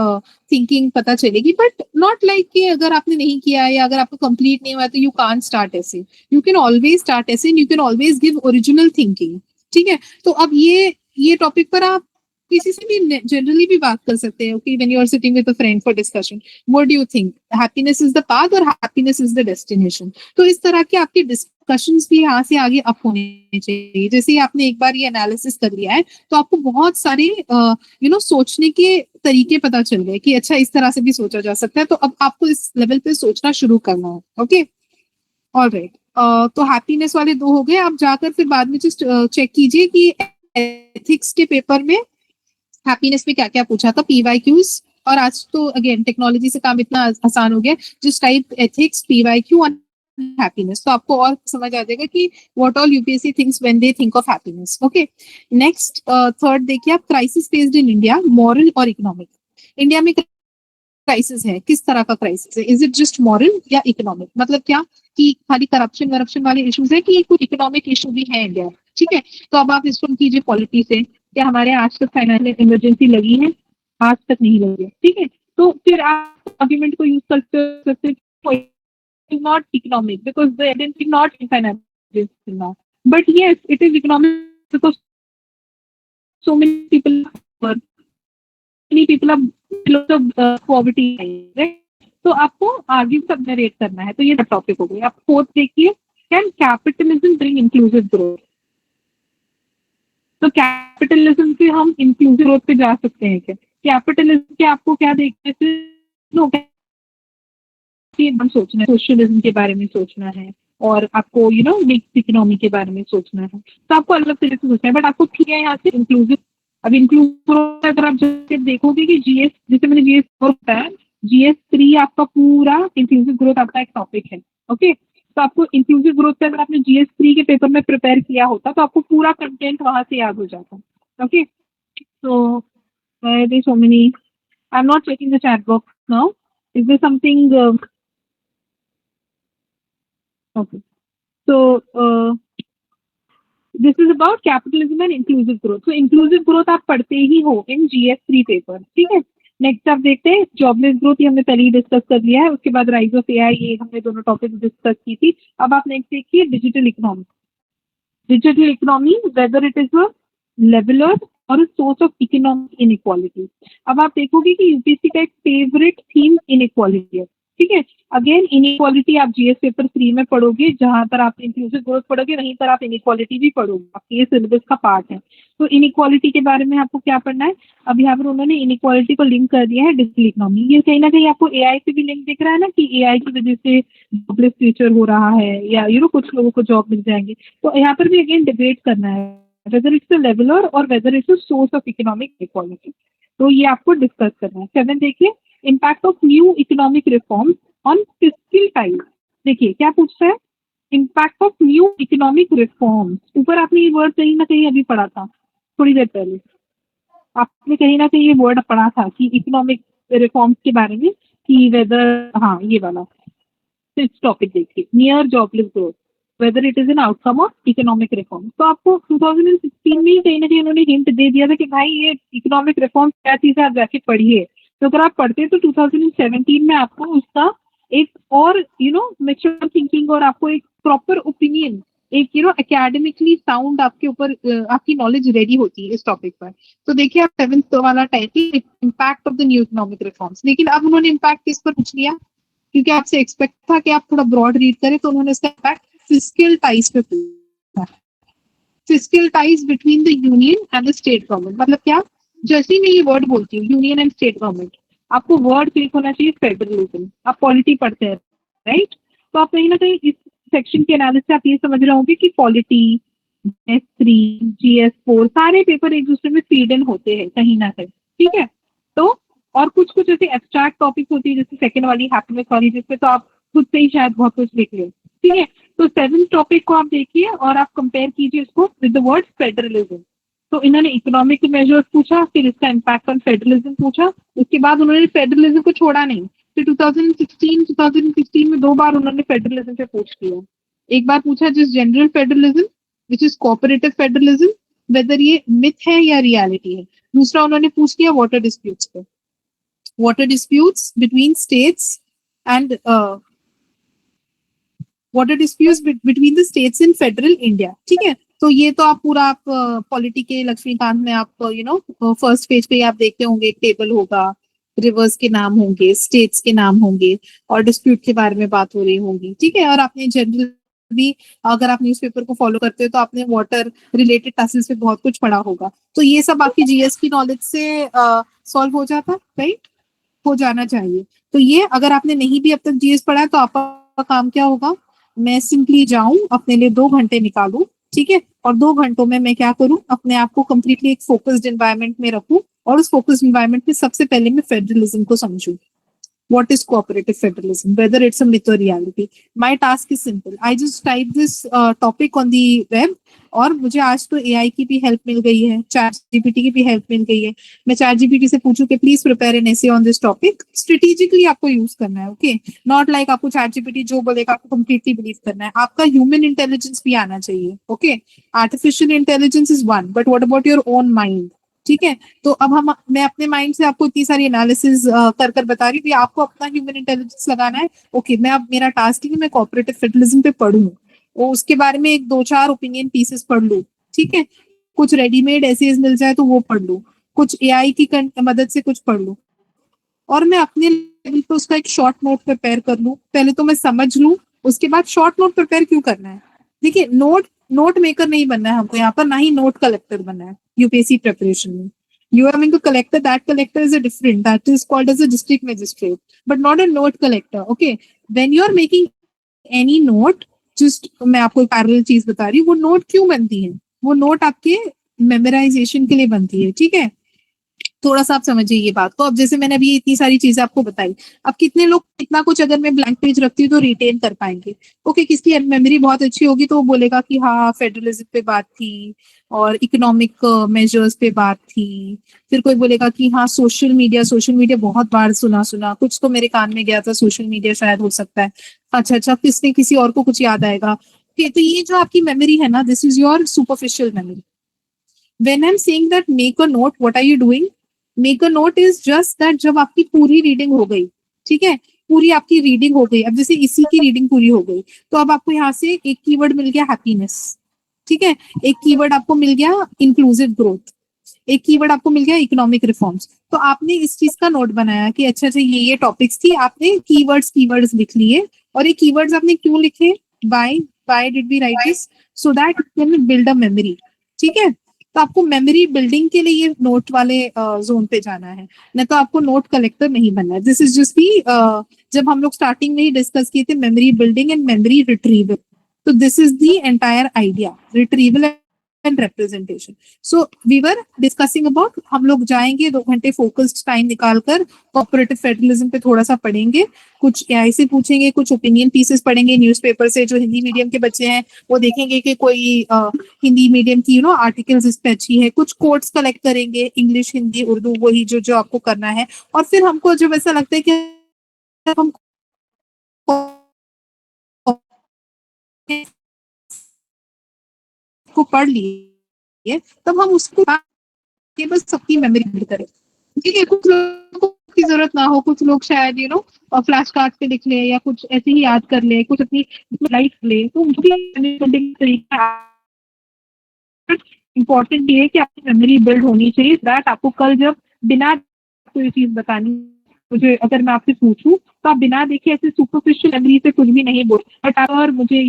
थिंकिंग पता चलेगी, बट नॉट लाइक कि अगर आपने नहीं किया है या अगर आपको कंप्लीट नहीं हुआ है तो यू कांट स्टार्ट ऐसे। यू कैन ऑलवेज स्टार्ट ऐसे, you can always give original thinking. ठीक है, तो अब ये टॉपिक पर आप किसी से भी जनरली भी बात कर सकते हैं। Okay, when you are sitting with a friend for discussion, what do you think, happiness is the path और हैप्पीनेस इज द डेस्टिनेशन? तो इस तरह के आपके डिस्कशंस भी यहाँ से आगे अप होने चाहिए। जैसे ही आपने एक बार ये एनालिसिस कर लिया है तो आपको बहुत सारे सोचने के तरीके पता चल गए कि अच्छा इस तरह से भी सोचा जा सकता है। तो अब आपको इस लेवल पे सोचना शुरू करना है। Okay, alright. तो हैप्पीनेस वाले दो हो गए। आप जाकर फिर बाद में जस्ट चेक कीजिए कि एथिक्स के पेपर में हैप्पीनेस में क्या क्या पूछा था, पीवाईक्यूज। और आज तो अगेन टेक्नोलॉजी से काम इतना आसान हो गया, जिस टाइप एथिक्स पीवाईक्यू और हैप्पीनेस, तो आपको और समझ आ जाएगा कि what all UPSC thinks when they think of happiness. Okay, next third देखिए आप, crisis faced in India, moral और इकोनॉमिक। इंडिया में क्राइसिस है, किस तरह का क्राइसिस है? इज इट जस्ट मॉरल या इकोनॉमिक? मतलब क्या कि खाली करप्शन वरप्शन वाले इश्यूज है कि कुछ इकोनॉमिक इशू भी है इंडिया? ठीक है, तो अब आप इसको कीजिए पॉलिटी से, क्या हमारे आज तक फाइनेंशियल इमरजेंसी लगी है? आज तक नहीं लगी है। ठीक है, तो फिर आप आर्ग्यूमेंट को यूज करते is not economic because the identity not in finance now, but yes it is economic because so many people are, many people are below the poverty line, right? तो आपको आगे सब नरेट करना है। तो ये टॉपिक हो गई। आप फोर्थ देखिए, can capitalism bring inclusive growth? तो कैपिटलिज्म से हम इंक्लूसिव ग्रोथ पे जा सकते हैं क्या? कैपिटलिज्म के आपको क्या देखते हैं? एकदम सोचना है, सोशलिज्म के बारे में सोचना है और आपको मिक्स इकोनॉमी के बारे में सोचना है। तो आपको अलग तरीके से सोचना है, बट आपको ठीक है यहाँ से इंक्लूसिव। अब इंक्लूसिव अगर आप देखोगे कि जीएस, जैसे मैंने जीएस बताया, GS3 आपका पूरा इंक्लूसिव ग्रोथ आपका एक टॉपिक है। ओके, तो आपको इंक्लूसिव ग्रोथ पे अगर आपने GS3 के पेपर में प्रिपेयर किया होता तो आपको पूरा कंटेंट वहां से याद हो जाता। Okay, so there's so many. I'm not checking the chat box now. Is there something? Okay. So this is about capitalism and inclusive growth. So inclusive growth आप पढ़ते ही हो in GS3 पेपर। ठीक है, नेक्स्ट आप देखते हैं jobless growth, ये हमने पहले ही डिस्कस कर लिया है। उसके बाद राइज ऑफ एआई, ये हमने दोनों टॉपिक डिस्कस की थी। अब आप नेक्स्ट देखिए digital economy. Digital economy, whether it is a leveller और सोर्स ऑफ इकोनॉमिक इनइक्वालिटी। अब आप देखोगे कि यूपीएससी का एक फेवरेट थीम इनइक्वालिटी है। ठीक है, अगेन इनइक्वालिटी आप जीएस पेपर 3 में पढ़ोगे, जहां पर आप इंक्लूसिव ग्रोथ पढ़ोगे वहीं पर आप इनइक्वालिटी भी पढ़ोगे, आपके ये सिलेबस का पार्ट है। तो इनइक्वालिटी के बारे में आपको क्या पढ़ना है? अब यहाँ पर उन्होंने इनइक्वालिटी को लिंक कर दिया है डिजिटल इकोनॉमी। ये कहीं ना कहीं आपको एआई से भी लिंक दिख रहा है ना, कि एआई की वजह से जॉबलेस फ्यूचर हो रहा है या कुछ लोगों को जॉब मिल जाएंगे। तो यहाँ पर भी अगेन डिबेट करना है whether it's a leveler or whether it's a source of economic inequality। तो ये आपको डिस्कस करना है। 7 देखिए, impact of new economic reforms on fiscal ties. देखिए क्या पूछता है, impact of new economic reforms. ऊपर आपने ये वर्ड कहीं ना कहीं अभी पढ़ा था, थोड़ी देर पहले आपने कहीं ना कहीं ये वर्ड पढ़ा था कि इकोनॉमिक रिफॉर्म्स के बारे में, कि वेदर, हाँ ये वाला। तो इस टॉपिक देखिए, near jobless growth, whether it is an outcome of economic reform। तो आपको 2016 में ही कहीं ना कहीं उन्होंने हिंट दे दिया था कि भाई ये इकोनॉमिक रिफॉर्म क्या चीज है, आप जाके पढ़िए। तो अगर आप पढ़ते तो 2017 में आपको उसका एक और मैच्योर थिंकिंग और आपको एक प्रॉपर ओपिनियन, एक एकेडमिकली साउंड आपके ऊपर आपकी नॉलेज रेडी होती है इस टॉपिक पर। तो देखिए आप 7th वाला type, impact of the new economic reforms. लेकिन अब उन्होंने इम्पैक्ट किस पर पूछ लिया, क्योंकि आपसे एक्सपेक्ट था कि आप थोड़ा ब्रॉड रीड करें, तो उन्होंने इसका इम्पैक्ट फिस्कल टाइज पे पूछा। Fiscal ties between the union and the state government. मतलब क्या, जैसे ही मैं ये वर्ड बोलती हूँ यूनियन एंड स्टेट गवर्नमेंट, आपको वर्ड क्लिक होना चाहिए फेडरलिज्म। आप पॉलिटी पढ़ते हैं राइट, तो आप कहीं ना कहीं इस सेक्शन के एनालिसिस से आप ये समझ रहे होंगे कि पॉलिटी, GS3, GS4 सारे पेपर एक दूसरे में फीड इन होते हैं कहीं ना कहीं। ठीक है, तो और कुछ कुछ ऐसे एब्स्ट्रैक्ट टॉपिक होती है, जैसे सेकंड वाली हैप्पीनेस वाली, जिसपे तो आप खुद से ही शायद बहुत कुछ लिख ले। ठीक है, तो 7th टॉपिक को आप देखिए और आप कंपेयर कीजिए इसको विद द वर्ड फेडरलिज्म। तो इन्होंने इकोनॉमिक मेजर्स पूछा, फिर इसका इम्पैक्ट ऑन फेडरलिज्म पूछा, उसके बाद उन्होंने फेडरलिज्म को छोड़ा नहीं, फिर 2016 में 2 बार उन्होंने फेडरलिज्म पे पूछ लिया। एक बार पूछा जिस general federalism which is cooperative federalism, whether ये मिथ है या रियलिटी है। दूसरा उन्होंने पूछ लिया वाटर डिस्प्यूट्स पे, water disputes between states and water disputes between the states in federal India. ठीक है, तो ये तो आप पूरा आप पॉलिटी के लक्ष्मीकांत में आप फर्स्ट पेज पे आप देखते होंगे, एक टेबल होगा, रिवर्स के नाम होंगे, स्टेट्स के नाम होंगे और डिस्प्यूट के बारे में बात हो रही होगी। ठीक है, और आपने जनरल भी, अगर आप न्यूज़पेपर को फॉलो करते हो तो आपने वाटर रिलेटेड टॉपिक्स पे बहुत कुछ पढ़ा होगा। तो ये सब आपकी जीएस की नॉलेज से सॉल्व हो जाता, राइट, हो जाना चाहिए। तो ये अगर आपने नहीं भी अब तक जीएस पढ़ा है तो आपका काम क्या होगा, मैं सिंपली जाऊं अपने लिए 2 घंटे निकालूं, ठीक है, और 2 घंटों में मैं क्या करूं, अपने आप को कंप्लीटली एक फोकस्ड एनवायरनमेंट में रखूं और उस फोकस्ड एनवायरनमेंट में सबसे पहले मैं फेडरलिज्म को समझूं। What is cooperative federalism, whether it's a myth or reality? My task is simple. I just type this topic on the web और मुझे आज तो AI की भी हेल्प मिल गई है, चैट जीपीटी की भी हेल्प मिल गई है। मैं चैट जीपीटी से पूछूं कि please prepare an essay on this topic, strategically आपको यूज करना है, ओके, नॉट लाइक आपको चैट जीपीटी जो बोलेगा आपको कंप्लीटली बिलीव करना है। आपका ह्यूमन इंटेलिजेंस भी आना चाहिए, okay. Artificial intelligence is one, but what about your own mind? ठीक है, तो अब मैं अपने माइंड से आपको इतनी सारी एनालिसिस कर कर बता रही हूँ, आपको अपना ह्यूमन इंटेलिजेंस लगाना है। ओके, मैं अब मेरा टास्क है कि मैं कोऑपरेटिव फेडरलिज्म पे पढ़ूं और उसके बारे में 1-2-4 ओपिनियन पीसेस पढ़ लूं, ठीक है, कुछ रेडीमेड एसेज मिल जाए तो वो पढ़ लूं, कुछ एआई की मदद से कुछ पढ़ लूं और मैं अपने लेवल पे उसका एक शॉर्ट नोट प्रिपेयर कर लूं। पहले तो मैं समझ लूं, उसके बाद शॉर्ट नोट प्रिपेयर क्यों करना है? देखिए, नोट मेकर नहीं बनना है हमको यहाँ पर, ना ही नोट कलेक्टर बनना है यूपीएससी प्रिपरेशन में। You are going to collector, that collector is a different, that is called as a district magistrate, but not a note collector, okay? When you are making any note, just मैं आपको एक parallel चीज बता रही हूँ, वो note क्यों बनती है? वो नोट आपके मेमोराइजेशन के लिए बनती है, ठीक है, थोड़ा सा आप समझिए ये बात को। अब जैसे मैंने अभी इतनी सारी चीजें आपको बताई, अब कितने लोग इतना कुछ अगर मैं ब्लैंक पेज रखती हूँ तो रिटेन कर पाएंगे? ओके, किसकी मेमोरी बहुत अच्छी होगी तो वो बोलेगा कि हाँ फेडरलिज्म पे बात थी और इकोनॉमिक मेजर्स पे बात थी। फिर कोई बोलेगा कि हाँ सोशल मीडिया बहुत बार सुना, कुछ तो मेरे कान में गया था, सोशल मीडिया शायद हो सकता है। अच्छा, किसने किसी और को कुछ याद आएगा? तो ये जो आपकी मेमोरी है ना, this is your superficial memory. When I'm saying that make a note, what are you doing? Make a note is just that जब आपकी पूरी रीडिंग हो गई, ठीक है, पूरी आपकी रीडिंग हो गई, अब जैसे इसी की रीडिंग पूरी हो गई तो अब आपको यहाँ से एक कीवर्ड मिल गया हैप्पीनेस, ठीक है, एक कीवर्ड आपको मिल गया इंक्लूसिव ग्रोथ, एक कीवर्ड आपको मिल गया इकोनॉमिक रिफॉर्म्स। तो आपने इस चीज का नोट बनाया कि अच्छा ये टॉपिक्स थी, आपने कीवर्ड्स लिख लिए और ये कीवर्ड्स आपने क्यों लिखे? Why did we write this? So that you can build a memory, ठीक है। तो आपको मेमोरी बिल्डिंग के लिए ये नोट वाले जोन पे जाना है, नहीं तो आपको नोट कलेक्टर नहीं बनना है। दिस इज जस्ट दी जब हम लोग स्टार्टिंग में ही डिस्कस किए थे memory building and memory retrieval, तो this is the entire idea, retrieval and representation. So we were discussing about, हम लोग जाएंगे 2 घंटे फोकस्ड टाइम निकालकर कोऑपरेटिव फेडरलिज्म पे थोड़ा सा पढ़ेंगे, कुछ एआई से पूछेंगे, कुछ ओपिनियन पीसेस पढ़ेंगे न्यूज़पेपर से, जो हिंदी मीडियम के बच्चे हैं वो देखेंगे कि कोई हिंदी मीडियम की आर्टिकल्स इस पे अच्छी है, कुछ कोट्स कलेक्ट करेंगे, इंग्लिश हिंदी उर्दू, वही जो आपको करना है। और फिर हमको जब ऐसा लगता है कि हम को पढ़ लिए तब हम उसको बस सबकी मेमोरी बिल्ड करें, ठीक है। कुछ लोगों की जरूरत ना हो, कुछ लोग शायद फ्लैश कार्ड पे लिख ले या कुछ ऐसे ही याद कर ले, कुछ अपनी लाइफ ले, तो इम्पोर्टेंट ये है कि आपकी मेमोरी बिल्ड होनी चाहिए, दैट आपको कल जब बिना कोई चीज बतानी, मुझे अगर मैं आपसे पूछूं तो आप बिना देखे ऐसे सुपरफिशियल मेमोरी से कुछ भी नहीं बोल, बट अगर मुझे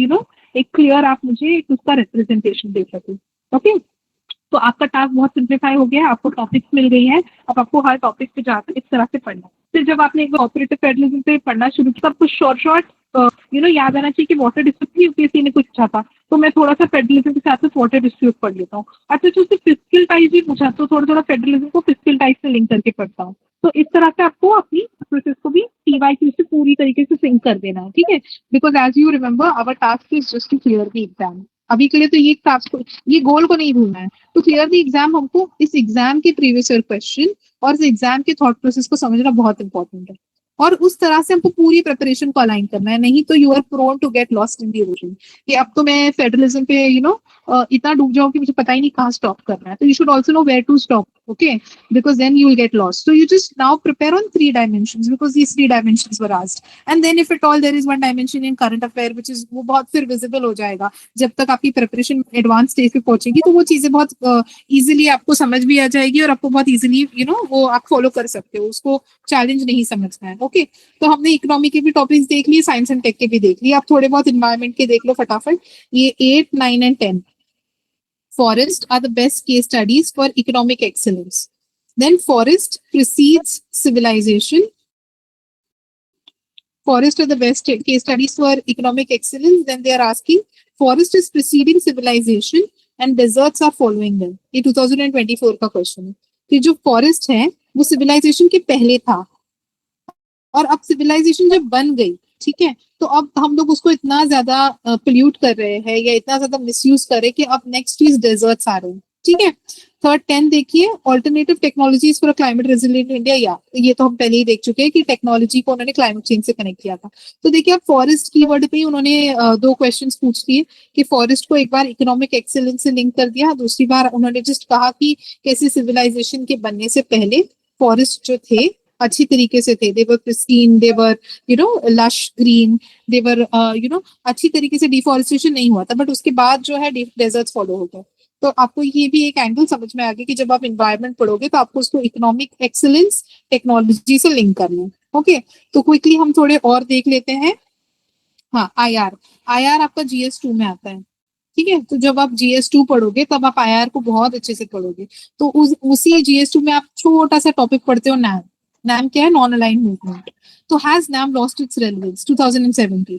एक क्लियर आप मुझे उसका रिप्रेजेंटेशन दे सके, ओके। तो आपका टास्क बहुत सिंप्लीफाई हो गया है, आपको टॉपिक्स मिल गई है, अब आपको हर टॉपिक पे जाकर इस तरह से पढ़ना। फिर जब आपने एक ऑपरेटिव फेडरलिज्म पे पढ़ना शुरू किया, आपको शॉर्ट याद आना चाहिए कि वाटर डिस्प्यूट यूपीएससी ने कुछ पूछा था, तो मैं थोड़ा सा फेडरलिज्म के साथ साथ वाटर डिस्प्यूट पढ़ लेता हूँ। अच्छा, जो फिस्कल टाइप भी पूछा तो थोड़ा फेडरलिज्म को फिस्कल टाइप से लिंक करके पढ़ता हूँ। तो इस तरह से आपको अपनी प्रोसेस को भी टीवाईक्यू से पूरी तरीके से सिंक कर देना है, ठीक है। Because as you remember our task is just to clear the exam. अभी के लिए तो ये टास्क, ये गोल को नहीं भूलना है, तो क्लियर द एग्जाम। हमको इस एग्जाम के प्रीवियस ईयर क्वेश्चन और इस एग्जाम के थॉट प्रोसेस को समझना बहुत इंपॉर्टेंट है, और उस तरह से हमको पूरी प्रिपरेशन को अलाइन करना है, नहीं तो you are prone to get lost in the ocean कि अब तो मैं फेडरलिज्म पे इतना डूब जाऊं कि मुझे पता ही नहीं कहाँ स्टॉप करना है. तो you should also know where to stop. Okay, because then you will get lost. So you just now prepare on 3 dimensions because these 3 dimensions were asked. And then if at all there is one dimension in current affair which is वो बहुत फिर visible हो जाएगा जब तक आपकी preparation advanced stage पे पहुंचेगी, तो वो चीजें बहुत easily आपको समझ भी आ जाएगी और आपको बहुत easily वो आप follow कर सकते हो, उसको challenge नहीं समझना है. Okay, तो हमने इकोनॉमी के भी टॉपिक्स देख लिए, साइंस एंड टेक के भी देख लिए, आप थोड़े बहुत इन्वायरमेंट के देख लो फटाफट. ये 8, 9 and 10 forests are the best case studies for economic excellence. Then forest precedes civilization. Forest are the best case studies for economic excellence. Then they are asking forest is preceding civilization and deserts are following them. ये 2024 का question है कि जो forest है वो civilisation के पहले था और अब सिविलाइजेशन जब बन गई, ठीक है, तो अब हम लोग उसको इतना ज्यादा पोल्यूट कर रहे हैं या इतना ज्यादा मिसयूज कर रहे हैं कि अब नेक्स्ट चीज डेजर्ट्स आ रहे हैं. ठीक है. थर्ड 10 देखिए, alternative technologies for climate resilient India. या ये तो हम पहले ही देख चुके हैं कि टेक्नोलॉजी को उन्होंने क्लाइमेट चेंज से कनेक्ट किया था. तो देखिए आप फॉरेस्ट कीवर्ड पे ही उन्होंने 2 क्वेश्चंस पूछ लिए कि फॉरेस्ट को एक बार इकोनॉमिक एक्सेलेंस से लिंक कर दिया, दूसरी बार उन्होंने जस्ट कहा कि कैसे सिविलाइजेशन के बनने से पहले फॉरेस्ट जो थे अच्छी तरीके से थे, देवर प्रिस्टीन, देवर लश ग्रीन, देवर अच्छी तरीके से डिफॉरेस्टेशन नहीं हुआ था, बट उसके बाद जो है डेजर्ट्स फॉलो हो गए. तो आपको ये भी एक एंगल समझ में आ गया कि जब आप इन्वायरमेंट पढ़ोगे तो आपको उसको इकोनॉमिक एक्सेलेंस टेक्नोलॉजी से लिंक करना है. ओके, तो क्विकली हम थोड़े और देख लेते हैं. हाँ, आईआर आपका GS2 में आता है. ठीक है, तो जब आप GS2 पढ़ोगे तब आप आईआर को बहुत अच्छे से पढ़ोगे. तो उसी GS2 में आप छोटा सा टॉपिक पढ़ते हो, नैम. नैम क्या है? Non aligned movement. तो has NAM lost its relevance 2017.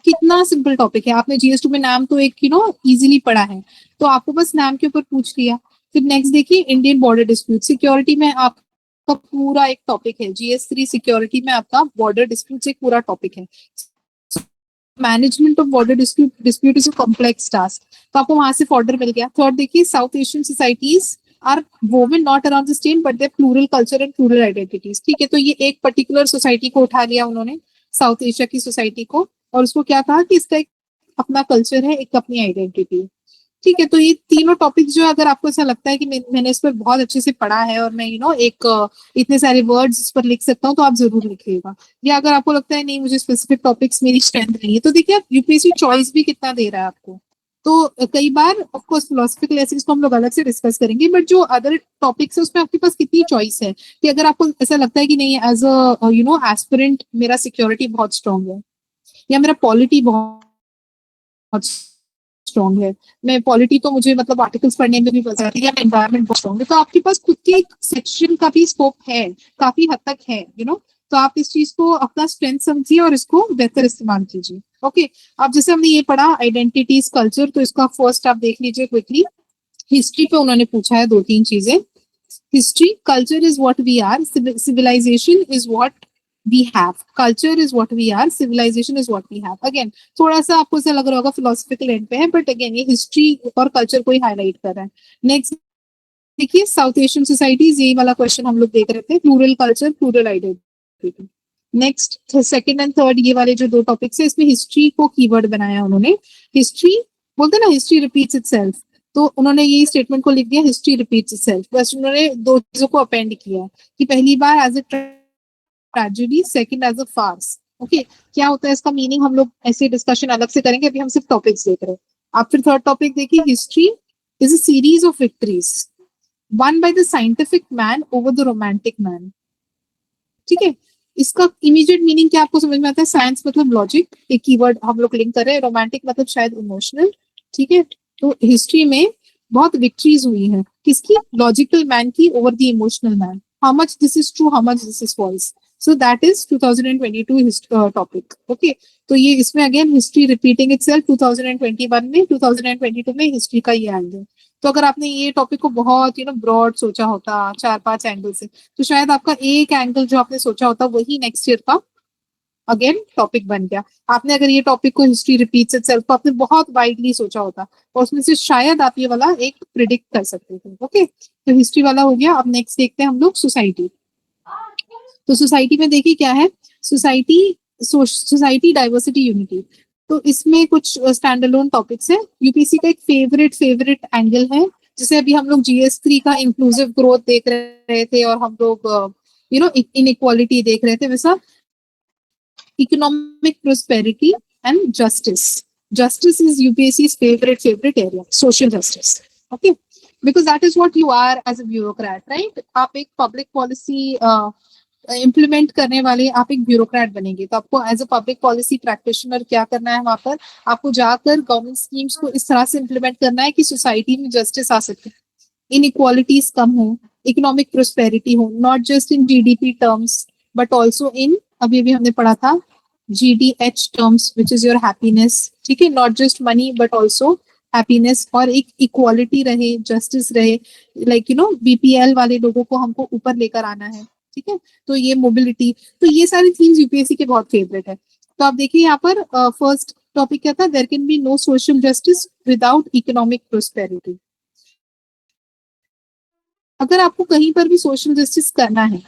कितना सिंपल टॉपिक है, आपने GS2 में नाम तो एक इजीली पढ़ा है, तो आपको बस नाम के ऊपर पूछ लिया. फिर नेक्स्ट देखिए, इंडियन बॉर्डर डिस्प्यूट. सिक्योरिटी में आपका पूरा एक टॉपिक है. GS3 सिक्योरिटी में आपका बॉर्डर डिस्प्यूट एक पूरा टॉपिक है. Management of border dispute is a complex task. तो आपको वहां से ऑर्डर मिल गया. थर्ड देखिए, South Asian societies are woven not around the state but their plural culture and plural identities. ठीक है, तो ये एक पर्टिकुलर सोसाइटी को उठा लिया उन्होंने, साउथ एशिया की सोसाइटी को, और उसको क्या कहा कि इसका एक अपना कल्चर है, एक अपनी आइडेंटिटी है. ठीक है, तो ये तीनों टॉपिक्स जो अगर आपको ऐसा लगता है कि मैंने इस पर बहुत अच्छे से पढ़ा है और मैं एक इतने सारे वर्ड्स इस पर लिख सकता हूँ, तो आप जरूर लिखिएगा. या अगर आपको लगता है नहीं मुझे स्पेसिफिक टॉपिक्स मेरी स्ट्रेंथ नहीं है, तो देखिए आप यूपीएससी चॉइस भी कितना दे रहा है आपको. तो कई बार ऑफकोर्स फिलोसफिकल एसेस को हम लोग अलग से डिस्कस करेंगे, बट जो अदर टॉपिक्स है उसमें आपके पास कितनी चॉइस है कि अगर आपको ऐसा लगता है कि नहीं एज अ एस्पिरेंट मेरा सिक्योरिटी बहुत स्ट्रांग है या मेरा पॉलिटी बहुत स्ट्रॉन्ग है, मैं पॉलिटी तो मुझे मतलब आर्टिकल्स पढ़ने में भी मजा आती है, या एनवायरमेंट बहुत स्ट्रॉन्ग है, तो आपके पास खुद की एक सेक्शन का भी स्कोप है, काफी हद तक है. तो आप इस चीज को अपना स्ट्रेंथ समझिए और इसको बेहतर इस्तेमाल कीजिए. ओके, अब जैसे हमने ये पढ़ा आइडेंटिटीज कल्चर, तो इसका फर्स्ट आप देख लीजिए क्विकली. हिस्ट्री पे उन्होंने पूछा है 2-3 चीजें. History, culture is what we are, civilisation is what we have, culture is what we are, civilization is what we have. Again, थोड़ा सा आपको ऐसा लग रहा होगा फिलोसफिकल एंड पे है, बट अगेन ये हिस्ट्री और कल्चर को ही हाईलाइट कर रहा है. नेक्स्ट देखिए, साउथ एशियन सोसाइटीज, यही वाला क्वेश्चन हम लोग देख रहे थे, plural culture, plural identity. Next second and third ये वाले जो 2 टॉपिक्स है, इसमें हिस्ट्री को कीवर्ड बनाया उन्होंने. हिस्ट्री बोलते ना, हिस्ट्री रिपीट्स इटसेल्फ, तो उन्होंने यही स्टेटमेंट को लिख दिया, हिस्ट्री रिपीट्स इटसेल्फ. बस उन्होंने 2 चीजों को अपेंड किया कि पहली बार as a tragedy, second as a farce. Okay, क्या होता है इसका मीनिंग हम लोग ऐसे डिस्कशन अलग से करेंगे, अभी हम सिर्फ टॉपिक्स देख रहे हैं. आप फिर थर्ड टॉपिक देखिए, history is a series of victories one by the scientific man over the romantic man. ठीक है, इसका इमीडिएट मीनिंग क्या आपको समझ में आता है? साइंस मतलब लॉजिक, एक कीवर्ड हम लोग लिंक कर रहे हैं, रोमांटिक मतलब शायद इमोशनल. ठीक है, तो हिस्ट्री में बहुत विक्ट्रीज हुई है, किसकी? लॉजिकल मैन की over the emotional man. How much this is true, how much this is false. So that is 2022 topic. Okay, तो ये इसमें अगेन हिस्ट्री रिपीटिंग इटसेल्फ 2021 में, 2022 में हिस्ट्री का ये एंगल. तो अगर आपने ये टॉपिक को बहुत ब्रॉड सोचा होता 4-5 एंगल से, तो शायद आपका एक एंगल जो आपने सोचा होता वही नेक्स्ट ईयर का अगेन टॉपिक बन गया. आपने अगर ये टॉपिक को हिस्ट्री रिपीट्स इटसेल्फ को आपने बहुत वाइडली सोचा होता और उसमें से शायद आप ये वाला एक प्रिडिक्ट कर सकते थे. ओके, तो हिस्ट्री वाला हो गया. अब नेक्स्ट देखते हैं हम लोग सोसाइटी. तो सोसाइटी में देखिए क्या है, सोसाइटी डाइवर्सिटी यूनिटी। तो इसमें कुछ स्टैंड अलोन टॉपिक्स है। यूपीएससी का एक फेवरेट एंगल है, जैसे अभी हम लोग GS3 का इंक्लूसिव ग्रोथ देख रहे थे और हम लोग इनइक्वालिटी देख रहे थे, वैसा economic prosperity and justice is UPSC's favorite area, social justice. Okay, because that is what you are as a bureaucrat, right? आप एक public policy इम्प्लीमेंट करने वाले, आप एक ब्यूरोक्रेट बनेंगे, तो आपको as a public policy practitioner क्या करना है, वहां पर आपको जाकर गवर्नमेंट स्कीम्स को इस तरह से इम्प्लीमेंट करना है कि सोसाइटी में जस्टिस आ सके, इनइक्वालिटीज कम हो, इकोनॉमिक प्रोस्पेरिटी हो, not just in GDP terms but also in, अभी अभी हमने पढ़ा था, GDH terms which is your happiness, ठीक है, not just money but also happiness, और एक इक्वालिटी रहे, जस्टिस रहे, लाइक BPL वाले लोगों को हमको ऊपर लेकर आना है, ठीक है, तो ये मोबिलिटी, तो ये सारी थीम्स यूपीएससी के बहुत फेवरेट है। तो आप देखिए यहाँ पर फर्स्ट टॉपिक क्या था, there can be no social justice without economic prosperity. अगर आपको कहीं पर भी सोशल जस्टिस करना है,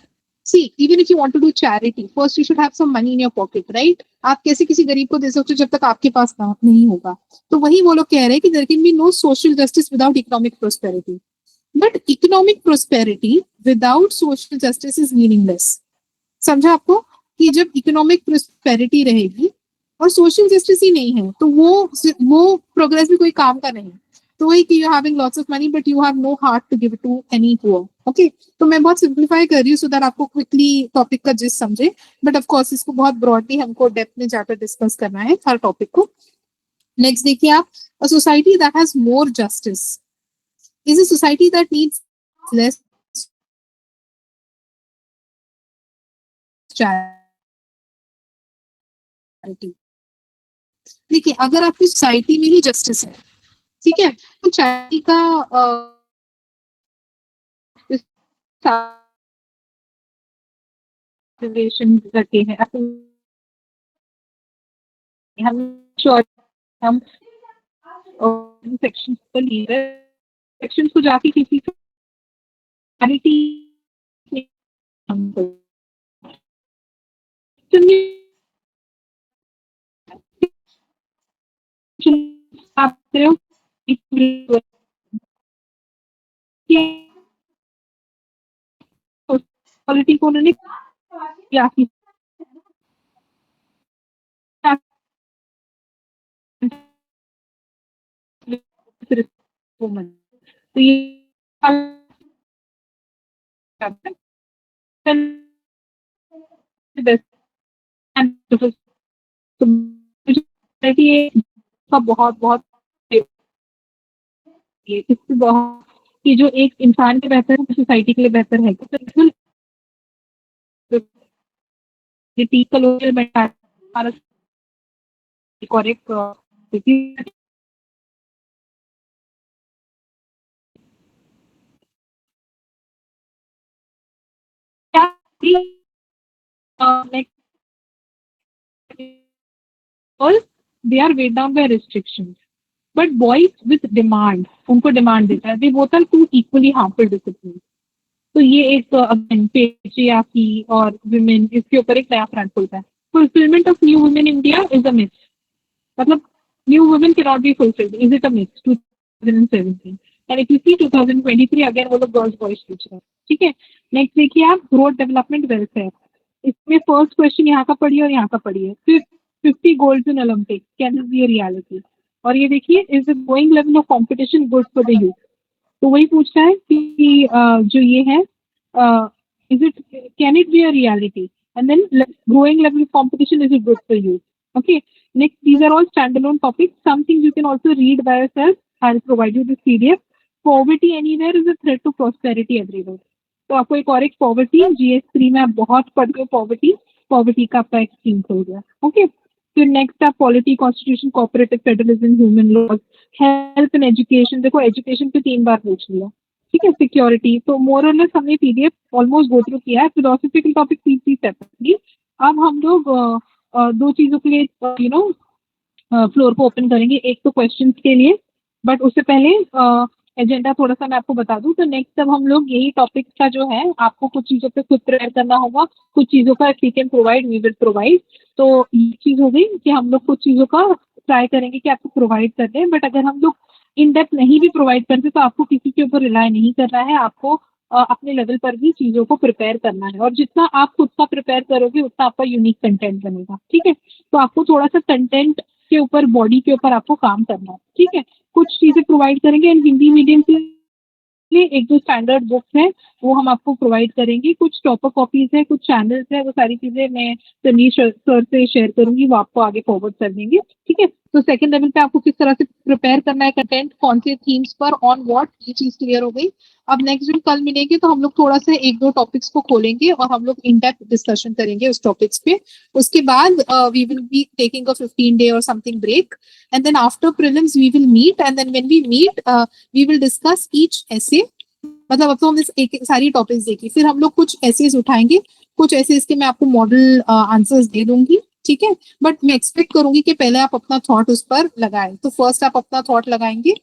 see even if you want to do charity, first you should have some money in your pocket, right? आप कैसे किसी गरीब को दे सकते हो जब तक आपके पास नहीं होगा? तो वही वो लोग कह रहे हैं कि there can be no social justice without economic prosperity, but economic prosperity without social justice is meaningless. समझा आपको? कि जब इकोनॉमिक प्रोस्पेरिटी रहेगी और सोशल जस्टिस ही नहीं है, तो वो प्रोग्रेस भी कोई काम का नहीं। तो वही कि you having lots of money but you have no heart to give to any poor. Okay, तो मैं बहुत सिंप्लीफाई कर रही हूँ सो दैट आपको क्विकली टॉपिक का जिस्ट समझे, बट ऑफ कोर्स इसको बहुत ब्रॉडली हमको डेप्थ में जाकर डिस्कस करना है हर टॉपिक को। नेक्स्ट देखिए आप, a society that has more justice is a society that needs less charity। देखिए, अगर आपकी सोसाइटी में ही जस्टिस है, ठीक है, तो चैरिटी का रखे हैं हम श्योर, हम सेक्शन को लीडर सेक्शन को जाके किसी चैरिटी आप क्वालिटी को उन्होंने क्या की, तो ये का बहुत बहुत इससे बहुत कि जो एक इंसान के बेहतर है सोसाइटी के लिए बेहतर है, correct they are weighed down by restrictions, but boys with demand, उनको डिमांड देता है, they both are two equally harmful disciplines। तो ये एक पेट्रियार्की और विमेन, इसके ऊपर एक नया फ्रंट खुलता है। Fulfilment of new women India is a myth, मतलब new women can not be fulfilled, is it a myth? 2017 and if you see 2023 again वो लोग गर्ल्स बॉयज पूछ रहे हैं, ठीक है। नेक्स्ट देखिए आप, ग्रोथ डेवलपमेंट वेलफेयर, इसमें फर्स्ट क्वेश्चन यहाँ का पढ़िए और यहाँ का पढ़िए, 50 golds in Olympic, can this be a reality? और ये देखिए, is the growing level of competition good for the youth? तो वही पूछता है कि जो ये है, is it, can it be a reality, and then growing level of competition, is it good for youth? Okay, next these are all standalone topics, some things you can also read by yourself, I'll provide you this PDF। poverty anywhere is a threat to prosperity everywhere। तो आपको एक और एक poverty, GS3 में आप बहुत पढ़ते हो पॉवर्टी का आपका एक स्कीम खुल गया। ओके, फिर नेक्स्ट आप polity, constitution, cooperative federalism, human laws, health and education, देखो एजुकेशन पे 3 बार पूछ लिया, ठीक है। सिक्योरिटी, तो मोर और लेस हमने PDF ऑलमोस्ट गो थ्रू किया है। Philosophical topic separately. अब हम लोग दो चीजों के लिए फ्लोर को ओपन करेंगे, एक तो क्वेश्चंस के लिए, बट उससे पहले एजेंडा थोड़ा सा मैं आपको बता दूं, तो नेक्स्ट अब हम लोग यही टॉपिक का जो है, आपको कुछ चीजों पे खुद प्रिपेयर करना होगा, कुछ चीजों का we can provide, we will provide. तो ये चीज हो गई कि हम लोग कुछ चीजों का ट्राई करेंगे कि आपको प्रोवाइड कर दें, बट अगर हम लोग इन डेप्थ नहीं भी प्रोवाइड करते तो आपको किसी के ऊपर रिलाय नहीं करना है, आपको अपने लेवल पर भी चीजों को प्रिपेयर करना है, और जितना आप खुद का प्रिपेयर करोगे उतना आपका यूनिक कंटेंट बनेगा, ठीक है। तो आपको थोड़ा सा कंटेंट के ऊपर, बॉडी के ऊपर आपको काम करना है, ठीक है। कुछ चीजें प्रोवाइड करेंगे, एंड हिंदी मीडियम के लिए एक जो स्टैंडर्ड बुक्स है वो हम आपको प्रोवाइड करेंगे, कुछ टॉपर कॉपीज है, कुछ चैनल्स है, वो सारी चीजें मैं तनीश सर से शेयर करूंगी, वो आपको आगे फॉरवर्ड कर देंगे, ठीक है। तो सेकंड लेवल पे आपको किस तरह से प्रिपेयर करना है कंटेंट, कौन से थीम्स पर, ऑन व्हाट, ये चीज क्लियर हो गई। अब नेक्स्ट दिन कल मिलेंगे तो हम लोग थोड़ा सा एक दो टॉपिक्स को खोलेंगे और हम लोग इन डेप्थ डिस्कशन करेंगे उस टॉपिक्स पे। उसके बाद we will be taking a 15 day और something break, and then after prelims we will meet, and then when we meet we will discuss each ऐसे, मतलब अब तो हमने एक सारी टॉपिक्स देखी, फिर हम लोग कुछ एसेज उठाएंगे, कुछ एसेज के मैं आपको मॉडल आंसर्स दे दूंगी, ठीक है। बट मैं एक्सपेक्ट करूंगी कि पहले आप अपना थॉट उस पर लगाएं, तो फर्स्ट आप अपना थॉट लगाएंगे,